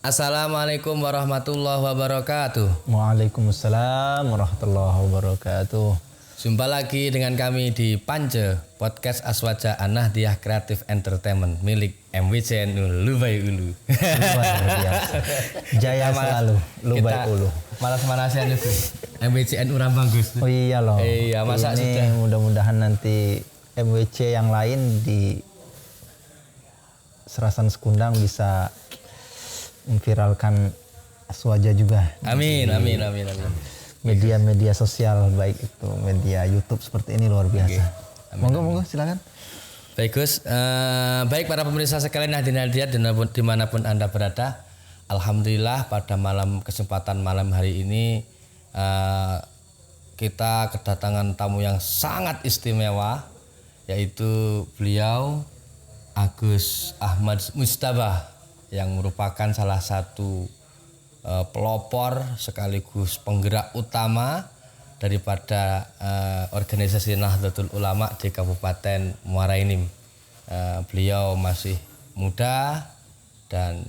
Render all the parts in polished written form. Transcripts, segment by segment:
Assalamualaikum warahmatullahi wabarakatuh. Waalaikumsalam warahmatullahi wabarakatuh. Jumpa lagi dengan kami di Pance Podcast Aswaja An-Nahdiyah Creative Entertainment milik MWCN Lubai Ulu. Luar biasa. Jaya selalu Lubai Ulu. Malas-malasan itu. MWCN Urambang Gus. Oh iya loh. Iya, masa ini sudah. Mudah-mudahan nanti MWC yang lain di Serasan Sekundang bisa memviralkan Aswaja juga. Amin. Media-media sosial baik itu media YouTube seperti ini luar biasa. Monggo silakan. Baik Gus, baik para pemirsa sekalian hadirin hadirat dimanapun Anda berada. Alhamdulillah pada kesempatan malam hari ini kita kedatangan tamu yang sangat istimewa, yaitu beliau Agus Ahmad Mustafa yang merupakan salah satu pelopor sekaligus penggerak utama daripada organisasi Nahdlatul Ulama di Kabupaten Muara Enim. Beliau masih muda dan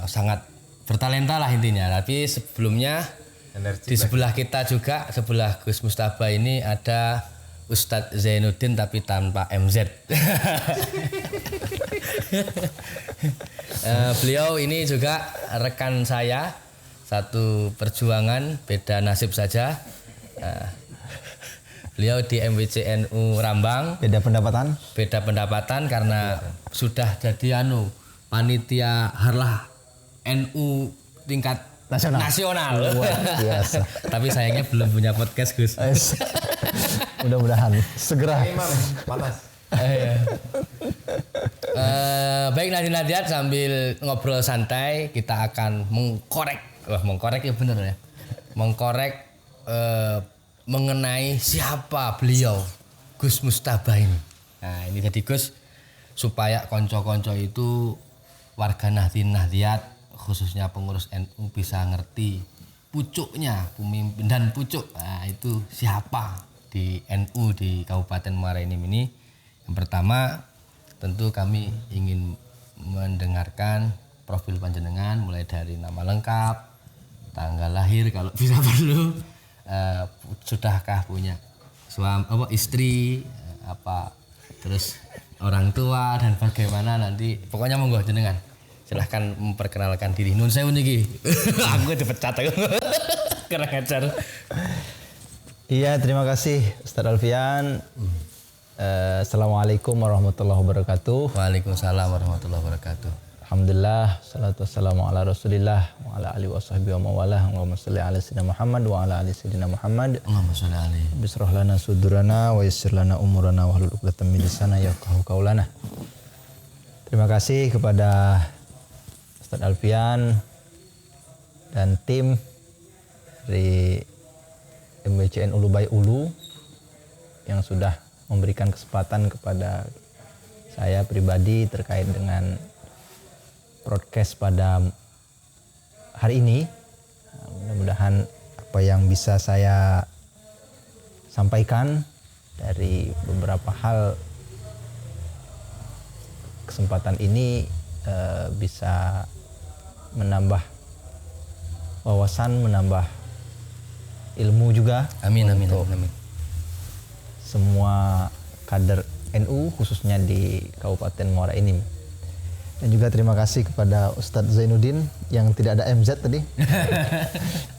sangat bertalenta lah intinya. Tapi sebelumnya di sebelah kita juga, sebelah Gus Mustafa ini ada Ustadz Zainuddin tapi tanpa MZ. Beliau ini juga rekan saya, satu perjuangan beda nasib saja. Beliau di MWCNU Rambang. Beda pendapatan karena sudah jadi panitia harlah NU tingkat nasional. Luar biasa. Tapi sayangnya belum punya podcast Gus. Mudah-mudahan segera. Panas. Baik Nadia sambil ngobrol santai kita akan mengkorek ya bener ya. Mengkorek mengenai siapa beliau Gus Mustafa ini. Nah ini jadi Gus supaya konco-konco itu warga Nahdliat khususnya pengurus NU bisa ngerti pucuknya pemimpin dan pucuk. Nah itu siapa di NU di Kabupaten Muara Enim ini. Yang pertama tentu kami ingin mendengarkan profil panjenengan mulai dari nama lengkap, tanggal lahir kalau bisa perlu, sudahkah punya suami istri, terus orang tua dan bagaimana nanti pokoknya monggo jenengan silahkan memperkenalkan diri. Nun sewu niki. Aku dipecat aku. Kurang ajar. Iya, terima kasih Ustadz Alfian. Assalamualaikum warahmatullahi wabarakatuh. Waalaikumsalam warahmatullahi wabarakatuh. Alhamdulillah, salatu wassalamu ala Rasulillah wa ala alihi washabbihi wa mawalah. Allahumma shalli ala sayyidina Muhammad wa ala ali sayyidina Muhammad. Allahumma shalli alaihi. Bismillah lana sudurana wa yassir lana umurana wa hlul 'uqdatam min lisana yafqahu qaulana. Terima kasih kepada Ustadz Alfian dan tim dari MWCN Lubai Ulu yang sudah memberikan kesempatan kepada saya pribadi terkait dengan broadcast pada hari ini. Mudah-mudahan apa yang bisa saya sampaikan dari beberapa hal kesempatan ini bisa menambah wawasan, menambah ilmu juga. Amin. Semua kader NU khususnya di Kabupaten Muara Enim. Dan juga terima kasih kepada Ustadz Zainuddin yang tidak ada MZ tadi.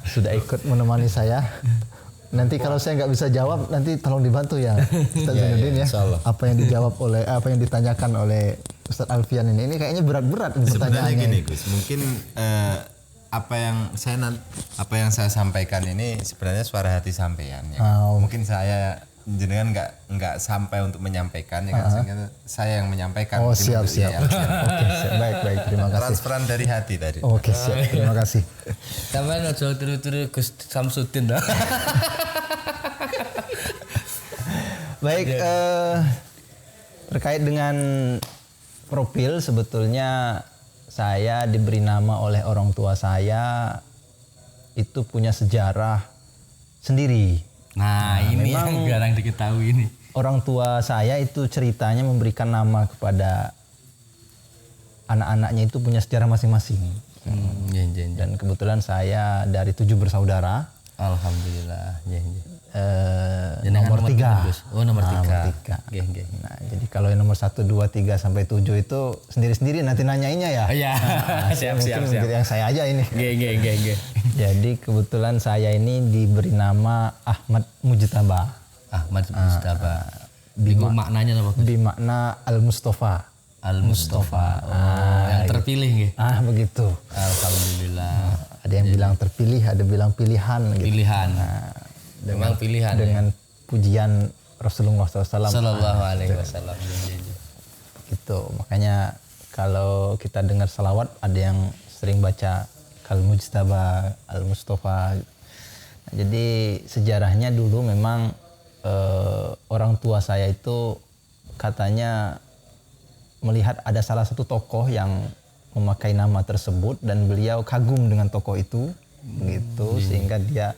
Sudah ikut menemani saya. Nanti kalau saya nggak bisa jawab nanti tolong dibantu ya Ustadz Zainuddin ya. Apa yang dijawab oleh apa yang ditanyakan oleh Ustadz Alfian ini kayaknya berat-berat pertanyaannya. Sebenarnya gini Gus, mungkin apa yang saya sampaikan ini sebenarnya suara hati sampean ya. Mungkin saya jenengan nggak sampai untuk menyampaikan ya kan, sehingga saya yang menyampaikan. Oh siap. Oke, siap. Baik, terima kasih. Transferan dari hati tadi. Oke, siap, terima kasih. Sampeyan aja turu-turu Gus Samsudin dah. Baik, terkait dengan profil sebetulnya saya diberi nama oleh orang tua saya itu punya sejarah sendiri. Nah ini yang jarang diketahui ini. Orang tua saya itu ceritanya memberikan nama kepada anak-anaknya itu punya sejarah masing-masing. Nggih, nggih, nggih. Dan kebetulan saya dari 7 bersaudara. Alhamdulillah. Nggih, nggih. Nomor 3. Gus. Oh, nomor 3. Nomor 3. Nggih, nggih. Nah, jadi kalau yang nomor 1, 2, 3 sampai 7 itu sendiri-sendiri nanti nanyainnya ya. Iya. Siap. Mungkin yang saya aja ini. Nggih. Jadi kebetulan saya ini diberi nama Ahmad Mujtaba. Ahmad Mustafa. Bingung maknanya apa? Bermakna Al-Mustafa. Al-Mustafa. Yang terpilih nggih. Begitu. Alhamdulillah. Ada yang bilang terpilih, ada bilang pilihan gitu. Pilihan. Memang pilihan. Dengan pujian Rasulullah SAW. Sallallahu alaihi wasallam. Gitu. Makanya kalau kita dengar salawat ada yang sering baca Kal Mujtaba, Al Mustafa. Nah, jadi sejarahnya dulu memang orang tua saya itu katanya melihat ada salah satu tokoh yang memakai nama tersebut dan beliau kagum dengan tokoh itu gitu sehingga dia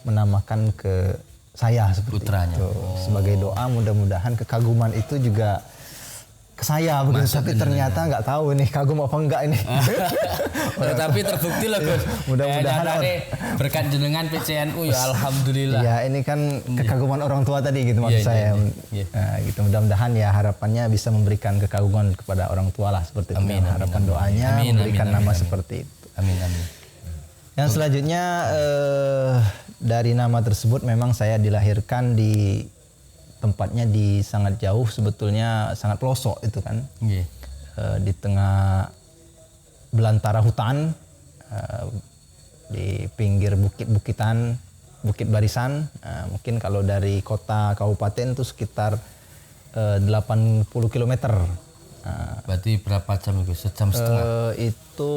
menamakan ke saya seperti Putranya. itu. Sebagai doa mudah-mudahan kekaguman itu juga ke saya begitu. Tapi ternyata nggak tahu nih kagum apa enggak ini. Tapi terbukti loh Gus. Mudah-mudahan berkat jenengan PCNU ya alhamdulillah. Ya ini kan kekaguman orang tua tadi gitu maksud saya. Nah, gitu mudah-mudahan ya harapannya bisa memberikan kekaguman kepada orang tua lah seperti itu. Harapan doanya memberikan nama seperti itu. Amin. Yang selanjutnya dari nama tersebut memang saya dilahirkan di tempatnya di sangat jauh, sebetulnya sangat pelosok itu kan. Di tengah belantara hutan, di pinggir bukit-bukitan, bukit barisan. Mungkin kalau dari kota kabupaten itu sekitar 80 km. Berarti berapa jam itu? Sejam setengah? Itu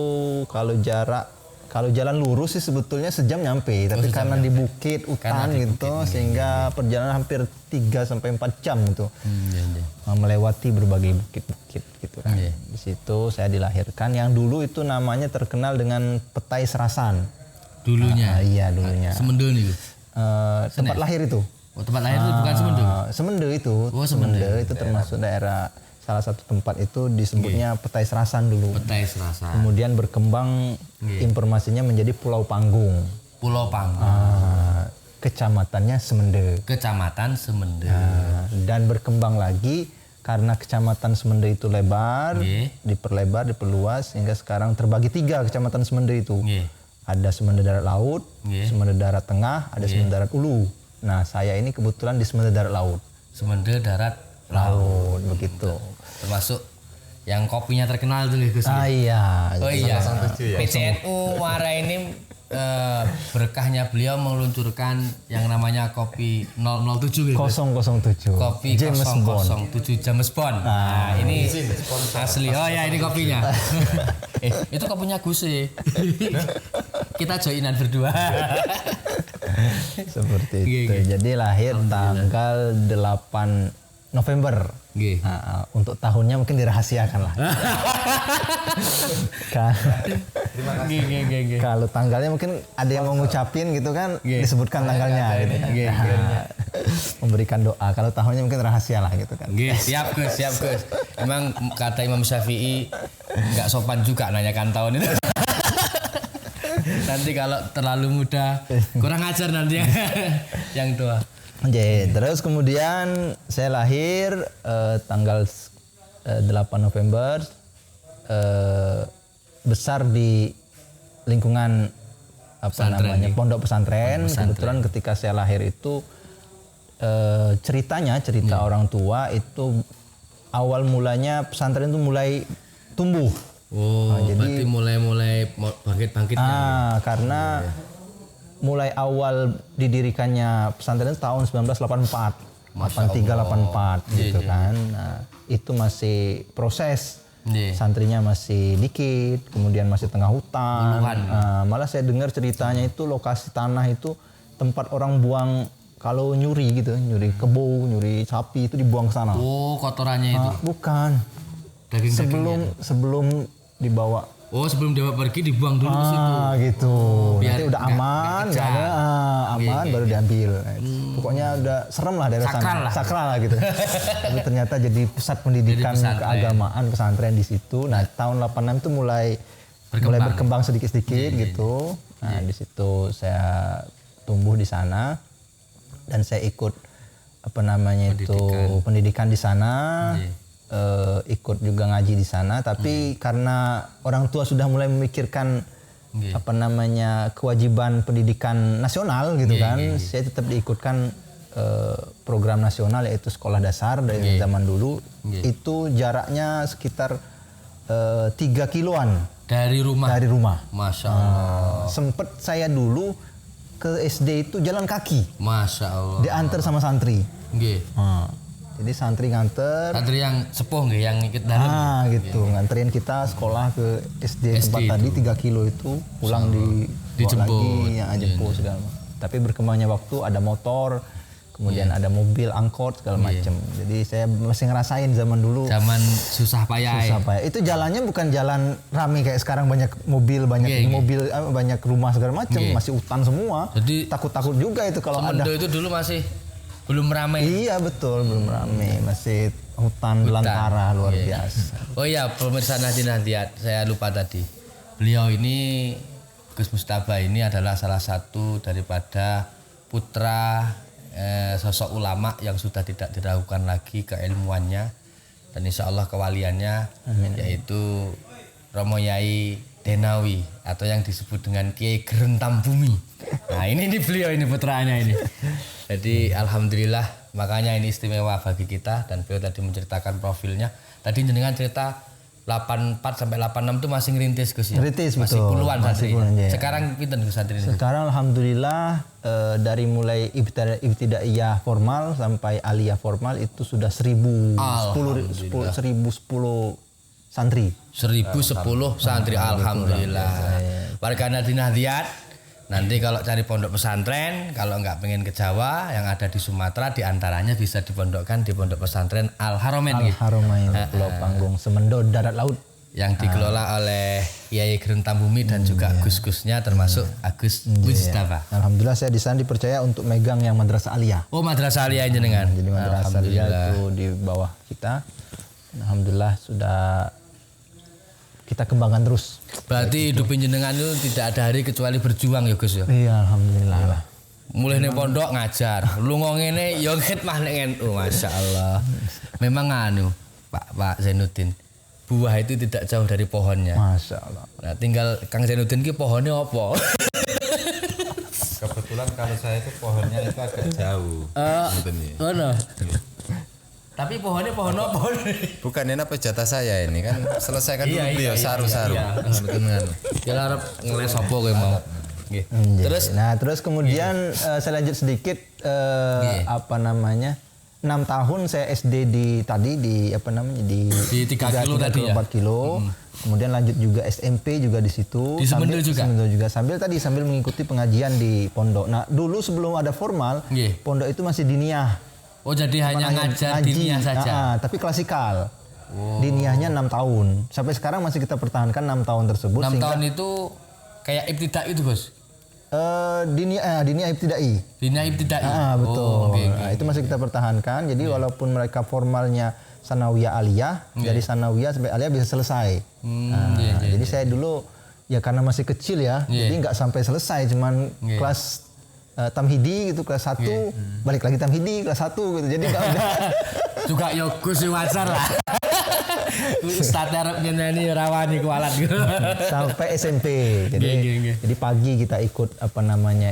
kalau jalan lurus sih sebetulnya sejam nyampe, tapi karena di bukit hutan gitu sehingga perjalanan hampir 3 sampai 4 jam itu. Melewati berbagai bukit-bukit gitu kan. Di situ saya dilahirkan yang dulu itu namanya terkenal dengan Petai Serasan. Dulunya. Iya, dulunya. Semende nih. Tempat lahir itu. Oh, tempat lahir itu bukan Semende. Semende itu. Oh, Semende itu termasuk daerah salah satu tempat itu disebutnya Petai Serasan dulu. Petai Serasan. Kemudian berkembang informasinya menjadi Pulau Panggung. Pulau Panggung. Kecamatannya Semende. Kecamatan Semende. Dan berkembang lagi karena kecamatan Semende itu lebar, diperlebar, diperluas sehingga sekarang terbagi 3 kecamatan Semende itu. Ada Semende Darat Laut, Semende Darat Tengah, ada Semende Darat Ulu. Nah, saya ini kebetulan di Semende Darat Laut. Semende Darat Laut begitu. Termasuk yang kopinya terkenal tuh Gus. Iya. Oh iya. PCNU Muara ini berkahnya beliau meluncurkan yang namanya kopi 007 gitu. 007. Kopi James 007 James Bond. Nah, ini asli. Oh ya, ini kopinya. Itu kopinya Gus sih. Kita joinan berdua. Seperti itu. Jadi lahir tanggal 8 November. Untuk tahunnya mungkin dirahasiakan lah. Kalau tanggalnya mungkin ada yang mau ngucapin gitu kan, disebutkan tanggalnya gitu kan. Memberikan doa. Kalau tahunnya mungkin rahasia lah gitu kan. Siap Gus. Emang kata Imam Syafi'i nggak sopan juga nanyakan tahun itu. Nanti kalau terlalu muda kurang ajar nanti yang tua. Terus kemudian saya lahir tanggal 8 November, besar di lingkungan pondok pesantren. Kebetulan ketika saya lahir itu cerita orang tua itu awal mulanya pesantren itu mulai tumbuh. Jadi mulai bangkit-bangkitnya. Karena mulai awal didirikannya pesantren itu tahun 1984, 83-84 gitu kan. Nah, itu masih proses. Santrinya masih dikit, kemudian masih tengah hutan. Malah saya dengar ceritanya itu lokasi tanah itu tempat orang buang kalau nyuri gitu, nyuri kebo, nyuri sapi itu dibuang ke sana. Oh, kotorannya itu. Bukan. Sebelum dibawa. Oh, sebelum dia pergi dibuang dulu ke situ. Gitu. Biar nanti udah aman, aman baru diambil. Pokoknya udah serem lah daerah sana. Sakral lah gitu. Tapi ternyata jadi pusat pendidikan keagamaan pesantren di situ. Nah, tahun 86 itu mulai mulai berkembang sedikit-sedikit gitu. Nah, di situ saya tumbuh di sana dan saya ikut pendidikan di sana. Ikut juga ngaji di sana, tapi karena orang tua sudah mulai memikirkan kewajiban pendidikan nasional gitu kan, saya tetap diikutkan program nasional yaitu sekolah dasar dari zaman dulu. Itu jaraknya sekitar 3 kiloan dari rumah. Masya Allah. Sempet saya dulu ke SD itu jalan kaki. Masya Allah. Diantar sama santri. Nggih. Jadi santri nganter. Santri yang sepuh nggih, yang ikut dalam. Gitu. Nganterin kita sekolah ke SD tempat tadi 3 kilo itu, pulang dijemput lagi, jemput segala macam. Tapi berkembangnya waktu ada motor, kemudian ada mobil, angkot segala macam. Jadi saya masih ngerasain zaman dulu. Zaman susah payah. Itu jalannya bukan jalan rame kayak sekarang, banyak mobil, banyak rumah segala macam, masih hutan semua. Jadi takut-takut juga itu kalau ada. Itu dulu masih belum ramai. Iya betul, belum ramai, masih hutan belantara luar biasa. Oh iya, pemirsa Nahdlihat, saya lupa tadi. Beliau ini, Gus Mustafa ini adalah salah satu daripada putra sosok ulama yang sudah tidak diragukan lagi keilmuannya dan insya Allah kewaliannya. Amin. Yaitu Romo Yai Denawi atau yang disebut dengan Kiai Gerentam Bumi. Nah ini beliau ini putranya ini. Jadi alhamdulillah, makanya ini istimewa bagi kita, dan beliau tadi menceritakan profilnya. Tadi jenengan cerita 84 sampai 86 itu masih ngerintis Gus ya? Ngerintis, masih betul. Puluhan santri. Ya. Sekarang pinten Gus santri ini? Sekarang alhamdulillah dari mulai ibtidaiyah formal sampai aliyah formal itu sudah 1010 santri. 1010 santri, alhamdulillah. Warga Nahdlihat, nanti kalau cari pondok pesantren, kalau nggak pengen ke Jawa, yang ada di Sumatera diantaranya bisa dipondokkan di pondok pesantren Al-Haramain. Al-Haramain, Pulau Panggung, Semendo, Darat Laut. Yang dikelola oleh Kiai Gerentam Bumi dan juga gus-gusnya termasuk Agus Mustafa. Alhamdulillah saya di sana dipercaya untuk megang yang madrasah aliyah. Oh, madrasah aliyah jenengan. Jadi madrasah aliyah itu di bawah kita. Alhamdulillah sudah kita kembangkan terus. Berarti hidup jenengan itu tidak ada hari kecuali berjuang ya Gus ya? Iya alhamdulillah. Mulai nih pondok ngajar, lu ngene yo khidmah ning NU, Masya Allah. Memang Pak Zainuddin, buah itu tidak jauh dari pohonnya. Masya Allah. Nah, tinggal Kang Zainuddin ki pohonnya apa? Kebetulan kalau saya itu pohonnya itu agak jauh. Mana? Tapi pohonnya pohon apa? Bukan ini apa jatah saya ini kan selesaikan dulu beliau saru-saru. Ya arep ngeles apa kowe mau. Terus kemudian saya lanjut sedikit 6 tahun saya SD di 3 kilo tadi ya. 4 kilo. Kemudian lanjut juga SMP juga di situ. Di Semendo juga. Sambil mengikuti pengajian di pondok. Nah, dulu sebelum ada formal, pondok itu masih diniyah. Oh, jadi hanya ngajar diniyah saja. Tapi klasikal. Diniyahnya 6 tahun. Sampai sekarang masih kita pertahankan 6 tahun tersebut. 6 tahun itu kayak ibtida'i itu, Gus. Diniyah ibtida'i. Diniyah ibtida'i. Betul. Itu masih kita pertahankan. Jadi walaupun mereka formalnya sanawiyah aliyah, dari sanawiyah sampai aliyah bisa selesai. Jadi saya dulu ya karena masih kecil ya, jadi nggak sampai selesai, cuman kelas tamhidi gitu, kelas 1 balik lagi tamhidi kelas 1 gitu. Jadi nggak udah. Juga yo Gus wajar lah. Ustaz arep nyeneni rawani kualat gitu. Sampai SMP. Jadi pagi kita ikut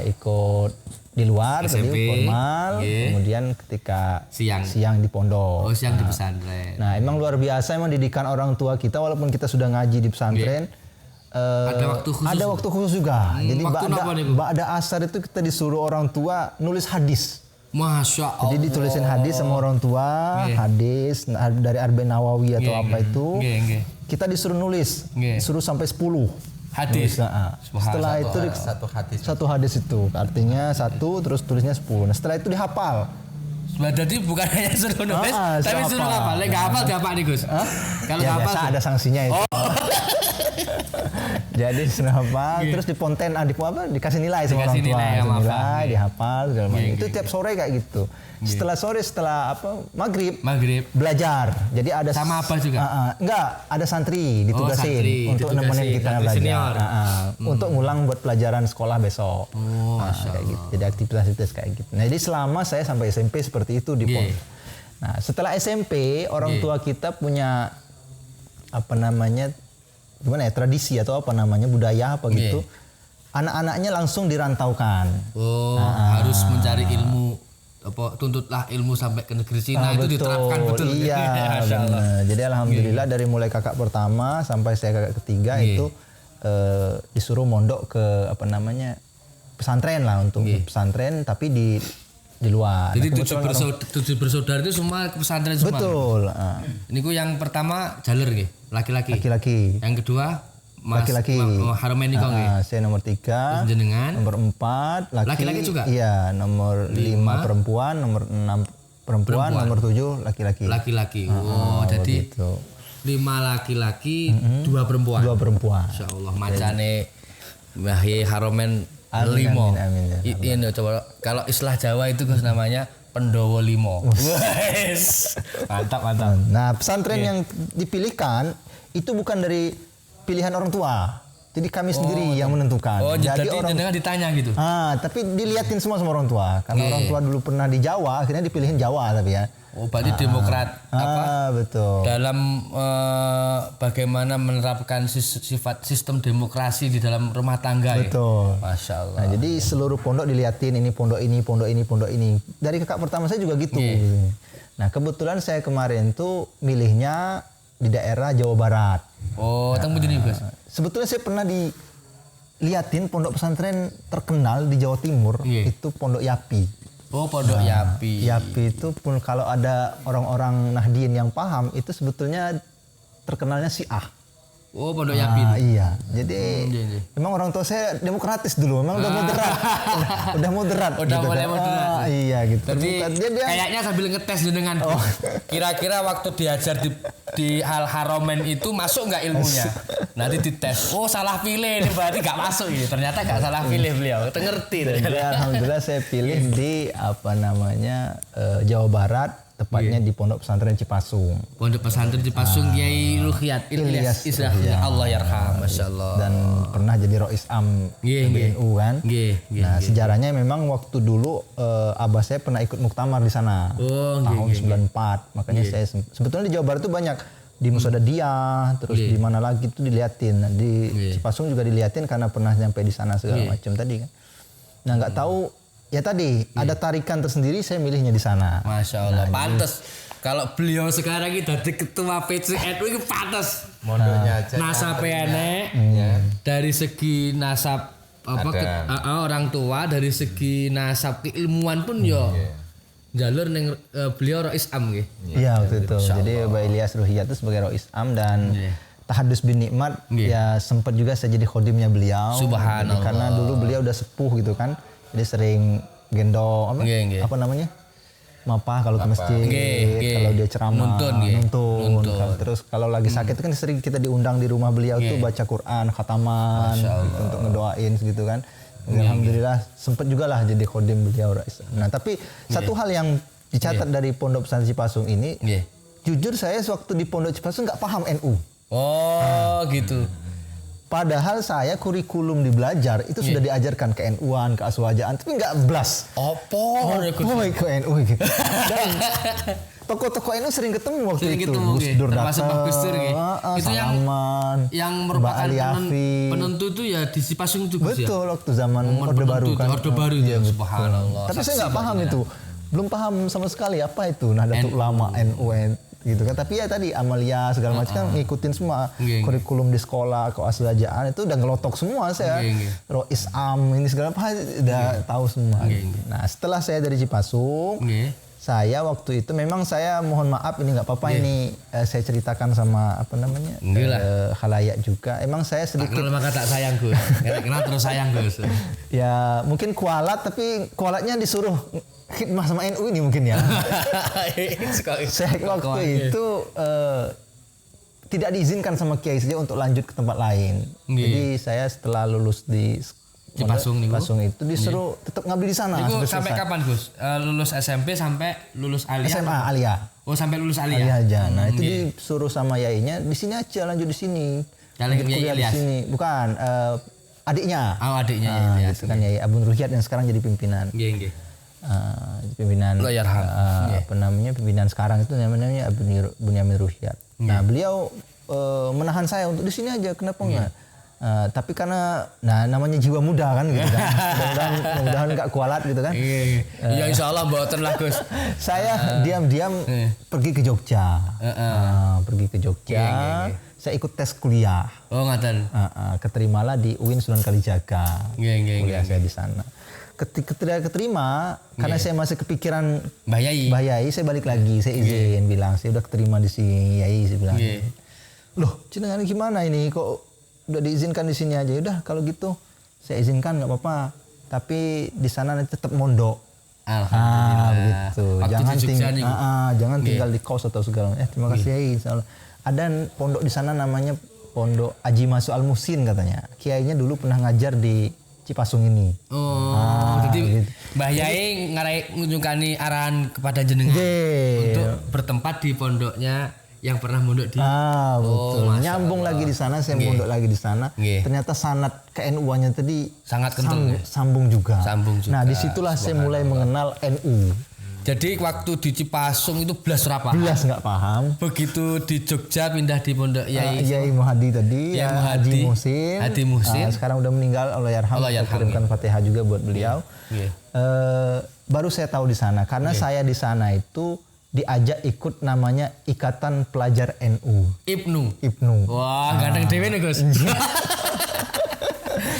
ikut di luar tadi formal, kemudian ketika siang di pondok. Oh, siang di pesantren. Nah, emang luar biasa emang didikan orang tua kita walaupun kita sudah ngaji di pesantren. Ada waktu khusus juga. Jadi ba'da asar itu kita disuruh orang tua nulis hadis. Masya Allah. Jadi ditulisin hadis sama orang tua, hadis dari Arba'in Nawawi atau apa itu. Kita disuruh nulis, disuruh sampai 10 hadis. Setelah itu satu hadis itu artinya 1 terus tulisnya 10. Nah, setelah itu dihafal. Berarti bukan hanya suruh nulis, tapi suruh suruh hafal. hafal. Lek nggak hafal diapa nih Gus? Kalau Ya nggak hafal, biasa ada sanksinya itu. Jadi sudah hafal, terus di ponten dikasih nilai sama orang Dikasih tua, nilai sama nilai hafal. dihafal segala macam. Itu tiap sore kayak gitu. Setelah maghrib belajar. Jadi ada sama apa juga? Enggak, ada santri ditugasin santri, untuk ditugasin, nemenin kita santri belajar. senior. Untuk ngulang buat pelajaran sekolah besok. Oh, Masya Kayak gitu. Jadi aktivitas kayak gitu. Nah, jadi selama saya sampai SMP seperti itu di pon. Nah, setelah SMP orang tua kita punya tradisi atau budaya gitu. Anak-anaknya langsung dirantaukan. Oh, harus mencari ilmu. Tuntutlah ilmu sampai ke negeri Cina itu diterapkan betul. Iya, benar. Jadi alhamdulillah dari mulai kakak pertama sampai saya kakak ketiga itu disuruh mondok ke pesantren lah untuk pesantren tapi di luar. Jadi tujuh bersaudara itu semua ke pesantren semua. Betul. Ini yang pertama jalur nggih, laki-laki. Laki-laki. Yang kedua Laki-laki. Haromen niko nggih. Saya nomor 3. Jenengan. Nomor 4 laki-laki juga. Iya, nomor 5 perempuan, nomor 6 perempuan, nomor 7 laki-laki. Laki-laki. Jadi gitu. 5 laki-laki, 2 perempuan. 2 perempuan. Insyaallah macane Haromen Amin, 5. amin. Ini coba kalau istilah Jawa itu Gus namanya Pendowo 5. Wes. Mantap. Nah, pesantren yang dipilihkan itu bukan dari pilihan orang tua. Jadi kami sendiri yang menentukan. Oh, jadi orang dengan ditanya gitu. Tapi dilihatin semua sama orang tua. Karena orang tua dulu pernah di Jawa, akhirnya dipilihin Jawa tapi ya. Oh, berarti demokrat betul. dalam bagaimana menerapkan sifat sistem demokrasi di dalam rumah tangga. Betul. Ya? Masya Allah. Nah, jadi seluruh pondok diliatin ini pondok ini. Dari kakak pertama saya juga gitu. Nah, kebetulan saya kemarin tuh milihnya di daerah Jawa Barat. Oh, teng begini Gus. Sebetulnya saya pernah diliatin pondok pesantren terkenal di Jawa Timur itu Pondok Yapi. Oh, Pondok Yapi. Yapi itu pun kalau ada orang-orang Nahdien yang paham itu sebetulnya terkenalnya Syiah. Oh, Pondok Yapi. Iya. Jadi memang orang tua saya demokratis dulu, memang udah moderat. udah moderat. Udah gitu mulai kan. moderat. Iya gitu. Jadi dia kayaknya sambil ngetes dengan kira-kira waktu diajar di Al Haromen itu masuk nggak ilmunya? Nanti dites. Oh, salah pilih ini berarti nggak masuk ini. Ternyata nggak salah pilih beliau. Ngerti. Jadi alhamdulillah saya pilih di Jawa Barat. Tepatnya di Pondok Pesantren Cipasung. Pondok Pesantren Cipasung Kiai Ruhyat Ilyas Israfil Allah yarham, masyaallah. Dan pernah jadi Rois Am PBNU kan. Nah, sejarahnya memang waktu dulu abah saya pernah ikut muktamar di sana. Tahun 94. Makanya saya sebetulnya di Jawa Barat itu banyak di Musada Dia, terus di mana lagi itu diliatin. Nah, di Cipasung juga diliatin karena pernah nyampe di sana segala macam tadi kan. Nah, nggak tahu ya tadi ada tarikan tersendiri saya milihnya di sana. Masya Allah, pantes. Kalau beliau sekarang ini dari ketua PCNU itu pantes. Mondoknya aja. Nasabnya dari segi nasab orang tua, dari segi nasab keilmuan pun jalur neng beliau Rois Am nggih. Iya waktu itu. Jadi Mbak Ilyas Ruhyat itu sebagai Rois Am dan Tahadus bin Nikmat ya sempat juga saya jadi khodimnya beliau. Subhanallah. Karena dulu beliau udah sepuh gitu kan. Jadi sering gendong apa namanya? Mapah kalau ke masjid, kalau dia ceramah, nuntun. Terus kalau lagi sakit kan sering kita diundang di rumah beliau tuh baca Quran, khataman gitu, untuk ngedoain gitu kan. Alhamdulillah sempat juga lah jadi khodim beliau. Nah, tapi satu hal yang dicatat dari Pondok Pesantren Cipasung ini, jujur saya waktu di Pondok Cipasung nggak paham NU. Oh, gitu. Padahal saya kurikulum di belajar itu sudah diajarkan ke NU-an, ke aswajaan, tapi nggak blas. Ke NU gitu. Dan tokoh-tokoh NU sering ketemu waktu itu. Gus Dur datang. Itu yang merupakan penentu itu ya di Cipasung itu. Betul, waktu zaman Orde Baru kan. Orde Baru itu, subhanallah. Tapi saya nggak paham itu. Belum paham sama sekali apa itu Nahdlatul Ulama NU gitu kan. Tapi ya tadi amalia segala macam kan ngikutin semua kurikulum di sekolah, keaswajaan itu udah ngelotok semua saya. Rois Am ini segala apa udah tahu semua. Nah, setelah saya dari Cipasung saya waktu itu memang saya mohon maaf ini nggak apa-apa ini saya ceritakan sama apa namanya khalayak juga. Emang saya sedikit. Kalau maka tak sayang Gus. Kenapa terus sayang Gus? Ya mungkin kualat tapi kualatnya disuruh khidmah sama NU ini mungkin ya. Saya waktu itu tidak diizinkan sama Kiai saja untuk lanjut ke tempat lain. Jadi saya setelah lulus di Pasung itu disuruh tetap ngambil di sana. Sampai kapan Gus? Lulus SMP sampai lulus Alia? SMA Alia. Oh sampai lulus Alia? Alia aja. Nah itu disuruh sama yainya di sini aja lanjut di sini. Lanjut kuliah di sini. Bukan adiknya. Oh adiknya. Itu kan Yai Abun Ruhyat yang sekarang jadi pimpinan. Iya. Pimpinan apa namanya pimpinan sekarang itu namanya Bunyamin Ruhyat. Nah beliau menahan saya untuk di sini aja. Kenapa enggak? Tapi karena namanya jiwa muda kan gitu kan. Mudah-mudahan enggak kualat gitu kan. Ya insyaallah mboten lah Gus. Saya diam-diam pergi ke Jogja. Pergi ke Jogja. Saya ikut tes kuliah. Oh ngaten. Keterimalah di UIN Sunan Kalijaga. Kuliah saya di sana. Ketika keterima karena saya masih kepikiran Mbah Yai, saya balik lagi, saya izin bilang saya udah keterima di sini Yai, saya bilang. Loh, jenengan gimana ini kok udah diizinkan di sini aja? Udah kalau gitu saya izinkan nggak apa-apa. Tapi di sana nanti tetap mondok. Alhamdulillah. Begitu. Jangan tinggal di kos atau segala. Terima kasih Yai. Insyaallah. Ada pondok di sana namanya Pondok Haji Masuk Al Muhsin katanya. Kiainya dulu pernah ngajar di Cipasung ini. Jadi gitu. Mbah Yai ngunjungkani arahan kepada jenengan untuk bertempat di pondoknya yang pernah mondok di. Betul. Nyambung lagi di sana, saya mondok lagi di sana. Ternyata sanad ke-NU-nya tadi sangat kental. Sambung juga. Nah, disitulah saya mulai mengenal NU. Jadi waktu di Cipasung itu belas ora paham. Belas nggak paham. Begitu di Jogja pindah di pondok Yai Muhadi tadi, Haji Muhsin. Sekarang udah meninggal, Allah yarham. Kirimkan Fatihah juga buat beliau. Baru saya tahu di sana karena saya di sana itu diajak ikut namanya Ikatan Pelajar NU. Ibnu. Wah, ganteng dewe nih Gus.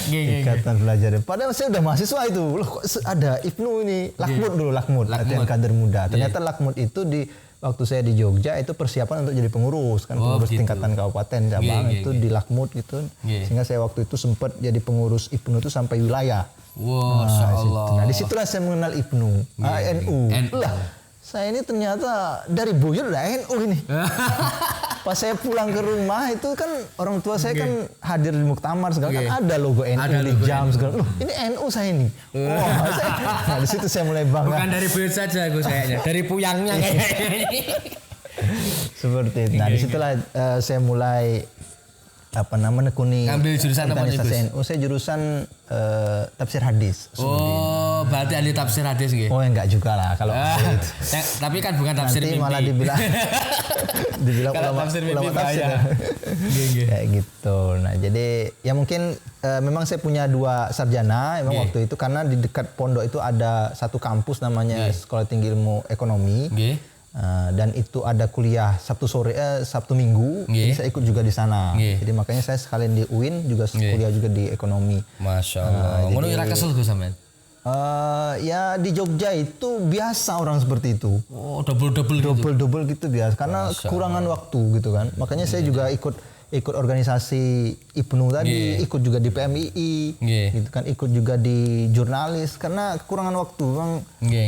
Ikatan Pelajar. Padahal saya udah mahasiswa itu. Loh kok ada Ibnu ini? Lakmut, latihan kader muda. Ternyata Lakmut itu di waktu saya di Jogja itu persiapan untuk jadi pengurus kan, pengurus tingkatan kabupaten cabang itu di Lakmut gitu. Sehingga saya waktu itu sempat jadi pengurus Ibnu itu sampai wilayah. Nah, disitulah saya mengenal Ibnu, NU. Lah, saya ini ternyata dari buyut udah NU ini. Pas saya pulang ke rumah itu kan orang tua saya kan hadir di muktamar segala kan ada logo NU di jam segala. Loh, ini NU saya ini. Nah, di situ saya mulai bangga. Bukan dari buyut saja Gus kayaknya, dari puyangnya kayaknya. Seperti itu. Nah, disitulah saya mulai menekuni ngambil jurusan apa nih Gus? NU. Saya jurusan tafsir hadis. Oh, berarti ahli tafsir hadis gitu. Oh, enggak juga lah kalau tapi kan bukan tafsir mimpi. Nanti malah dibilang ulama tafsir. Kayak gitu. Nah, jadi ya mungkin memang saya punya 2 sarjana waktu itu karena di dekat pondok itu ada satu kampus namanya Sekolah Tinggi Ilmu Ekonomi. Dan itu ada kuliah Sabtu Minggu, jadi saya ikut juga di sana. Jadi makanya saya sekalian di UIN juga kuliah juga di ekonomi. Masya Allah. Ngono ira kesel Gus sampean? Ya di Jogja itu biasa orang seperti itu. Oh, double gitu biasa karena kekurangan waktu gitu kan. Makanya saya juga ikut organisasi Ibnu tadi, ikut juga di PMII, gitu kan, ikut juga di jurnalis karena kekurangan waktu, memang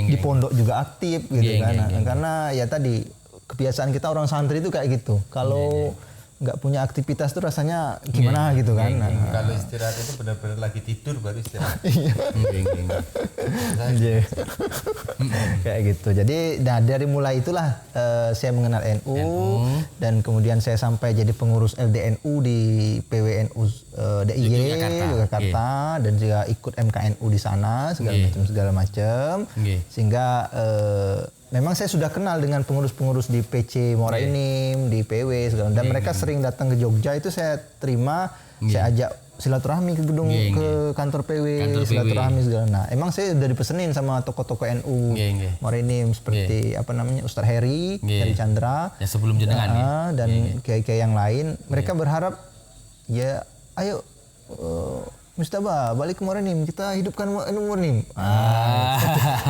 di pondok juga aktif gitu kan. Karena ya tadi kebiasaan kita orang santri itu kayak gitu. Kalau nggak punya aktivitas tuh rasanya gimana gitu kan. Kalau istirahat itu benar-benar lagi tidur baru istirahat. Kayak gitu. Jadi dari mulai itulah saya mengenal NU dan kemudian saya sampai jadi pengurus LDNU di PWNU DIY Jakarta dan juga ikut MKNU di sana segala macam. Sehingga memang saya sudah kenal dengan pengurus-pengurus di PC Muara Enim, di PW segala dan mereka sering datang ke Jogja itu saya terima, saya ajak silaturahmi ke gedung ke kantor PW, silaturahmi segala. Nah, emang saya udah dipesenin sama tokoh-tokoh NU Muara Enim seperti Ustaz Heri Chandra ya sebelum jenengan dan kiai-kiai yang lain. Mereka berharap ya ayo Mustaba, balik ke Morenim, kita hidupkan Morenim.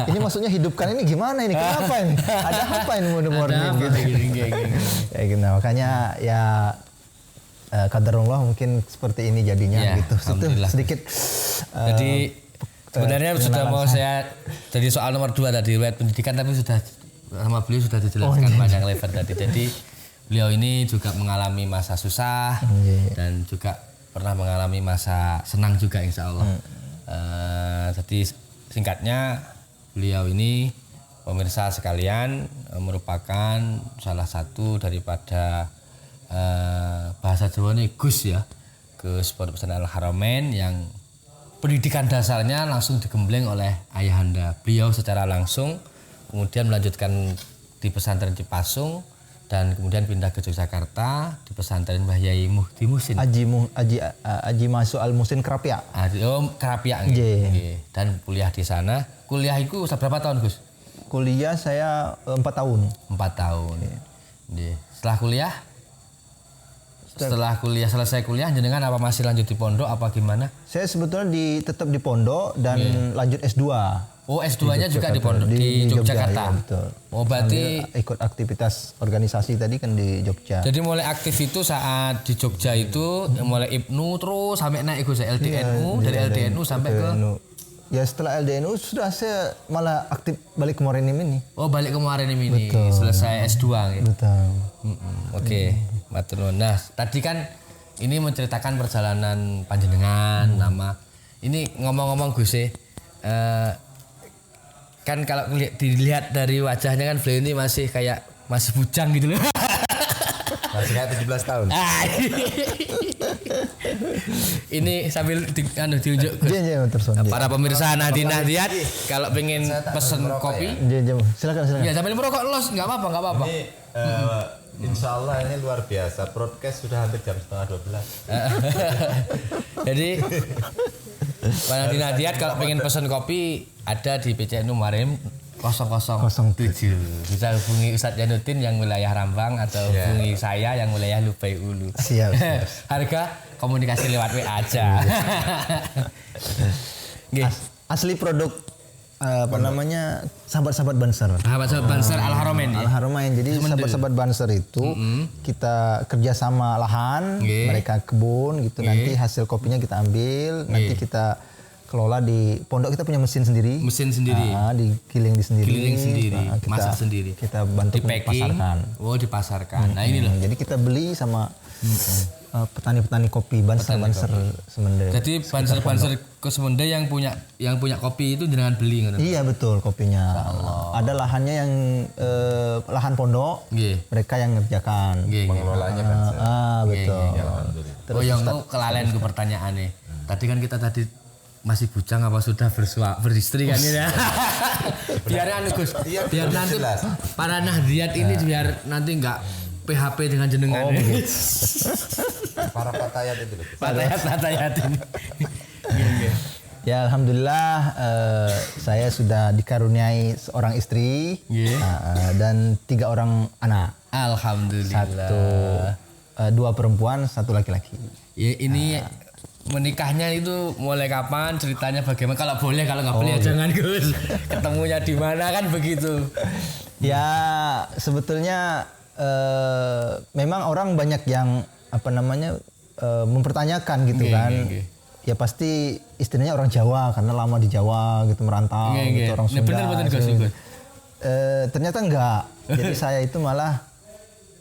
Ini maksudnya hidupkan ini gimana ini? Kenapa ini? Ada apa ini Morenim? Gitu. Ya gitu. Makanya ya qadarullah mungkin seperti ini jadinya Ya, gitu. Itu sedikit. Jadi sebenarnya sudah mau saya jadi soal nomor 2 tadi riwayat pendidikan, tapi sudah sama beliau sudah dijelaskan panjang lebar tadi. Jadi beliau ini juga mengalami masa susah dan juga pernah mengalami masa senang juga insya Allah. Jadi singkatnya beliau ini pemirsa sekalian merupakan salah satu daripada bahasa Jawa ini Gus ya, Gus Pondok Pesantren Al-Haramain yang pendidikan dasarnya langsung digembleng oleh ayahanda beliau secara langsung, kemudian melanjutkan di pesantren Cipasung dan kemudian pindah ke Yogyakarta di pesantren Mbah Yai Muhdi Musin. Aji Masuk Al Musin Kerapia. Kerapia nggih. Dan kuliah di sana. Kuliah itu berapa tahun, Gus? Kuliah saya 4 tahun. 4 tahun. Nggih. Setelah kuliah selesai kuliah jenengan apa masih lanjut di pondok apa gimana? Saya sebetulnya tetap di pondok dan lanjut S2. Oh, S2-nya juga di pondok di Yogyakarta. Ya, betul. Oh, berarti ikut aktivitas organisasi tadi kan di Jogja. Jadi mulai aktif itu saat di Jogja itu mulai IPNU terus sampai naik Gus LDNU, dari LDNU sampai ke ya setelah LDNU sudah saya malah aktif balik ke Morenim ini. Oh, balik ke Morenim ini. Betul. Selesai S2 gitu. Betul. Oke, matur nuwun. Nah, tadi kan ini menceritakan perjalanan panjenengan nama. Ini ngomong-ngomong Gus kan kalau dilihat dari wajahnya kan beliau ini masih bujang gitu loh. Masih kayak 17 tahun. Ini sambil diunjuk para pemirsa Nahdiyat kalau pengen pesen kopi. Silakan. Ya sambil merokok los nggak apa-apa. Ini insya Allah ini luar biasa. Broadcast sudah hampir jam 11:30. Jadi para Nahdiyat kalau pengen pesen kopi ada di PCNU Morenim 007. Bisa hubungi Ustadz Jainuddin yang wilayah Rambang atau hubungi saya yang wilayah Lubai Ulu. Siap. Harga komunikasi lewat WA aja. Asli produk sahabat-sahabat Banser. Sahabat-sahabat Banser Al-Haramain. Al-Haramain. Jadi sahabat-sahabat Banser itu kita kerjasama lahan, mereka kebun gitu. Nanti hasil kopinya kita ambil, nanti kita kelola di pondok. Kita punya mesin sendiri. Digiling sendiri. Masak sendiri. Kita bantu dipasarkan. Oh, dipasarkan. Nah ini loh. Jadi kita beli sama petani-petani kopi Banser Semende. Jadi Banser ke Semende yang punya kopi itu jenengan beli kan? Iya betul kopinya. Ada lahannya yang lahan pondok. Mereka yang ngerjakan. Pengelolanya Banser. Betul. Terus yang kelalen ke pertanyaannya. Tadi kan kita masih bujang apa sudah beristri kan ini ya. Biar Gus. Biar nanti para Nahdiyat ini biar nanti enggak PHP dengan jenengan. Para patayat itu. Patayat ini. Ya alhamdulillah saya sudah dikaruniai seorang istri dan 3 orang anak. Alhamdulillah. 2 perempuan, 1 laki-laki. Ya ini menikahnya itu mulai kapan, ceritanya bagaimana? Kalau boleh, kalau nggak boleh ya jangan Gus. Ketemunya di mana kan begitu? Ya sebetulnya memang orang banyak yang mempertanyakan gitu kan. Ya pasti istrinya orang Jawa karena lama di Jawa gitu merantau gitu orang Sunda. Bener Gus. Ternyata enggak. Jadi saya itu malah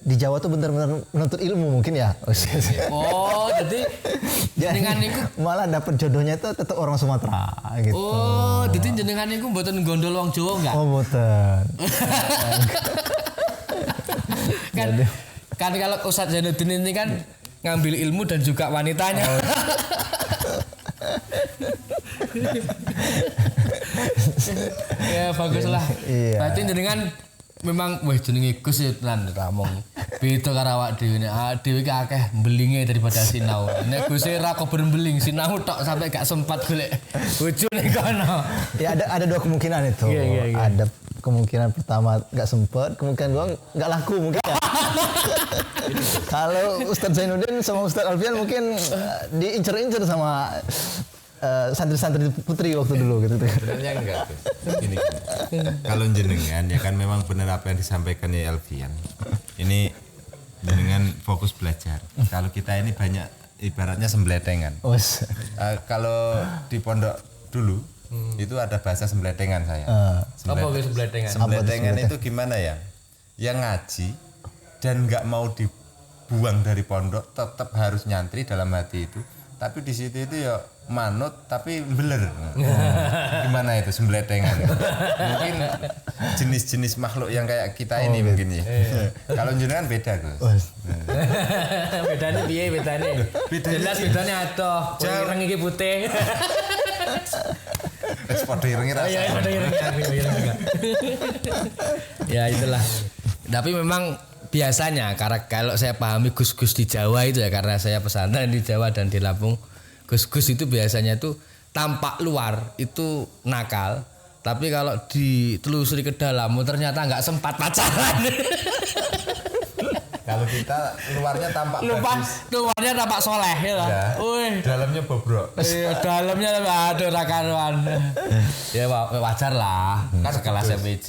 di Jawa tuh benar-benar menuntut ilmu mungkin ya. Oh, jadi jenengan niku malah dapat jodohnya itu tetap orang Sumatera gitu. Oh, jadi jenengan niku mboten gondol wong Jawa enggak? Oh, mboten. kan kalau Ustadz Jainuddin ini kan ngambil ilmu dan juga wanitanya. Ya baguslah. Berarti jenengan memang jenenge Gus ya tenan ramong. Beda karo awak dhewe nek dhewe iki akeh mbelinge daripada sinau. Nek Gus ra kober mbeling sinau tok sampai gak sempat golek bojone kono. Ya ada 2 kemungkinan itu. Ada kemungkinan pertama gak sempet, kemungkinan kedua gak laku mungkin ya. Kalau Ustadz Zainuddin sama Ustadz Alfian mungkin diincer-incer sama santri-santri putri waktu dulu gitu. Sebenarnya enggak Gus. Gini. Kalau jenengan ya kan memang benar apa yang disampaikan ya Elvian. Ini jenengan fokus belajar. Kalau kita ini banyak ibaratnya sembletengan. Kalau di pondok dulu itu ada bahasa sembletengan saya. Apa itu sembletengan? Sembletengan itu gimana ya? Yang ngaji dan nggak mau dibuang dari pondok tetap harus nyantri dalam hati itu. Tapi di situ itu ya manut tapi beler. Gimana itu sembletengan? Mungkin jenis-jenis makhluk yang kayak kita ini mungkin ya. Kalau jenengan beda Gus. Bedanya piye bedanya? Jelas bedanya atoh. Ireng iki putih. Ekspor ireng rasa. Iya, ya itulah. Tapi memang biasanya karena kalau saya pahami gus-gus di Jawa itu ya karena saya pesantren di Jawa dan di Lampung, gus-gus itu biasanya itu tampak luar itu nakal, tapi kalau ditelusuri ke dalam ternyata nggak sempat pacaran. Kalau kita luarnya tampak bagus. Luarnya tampak soleh ya. Dalamnya bobrok. Iya, dalamnya aduh rakaruan. Ya wajar lah, kan sekelas MPC.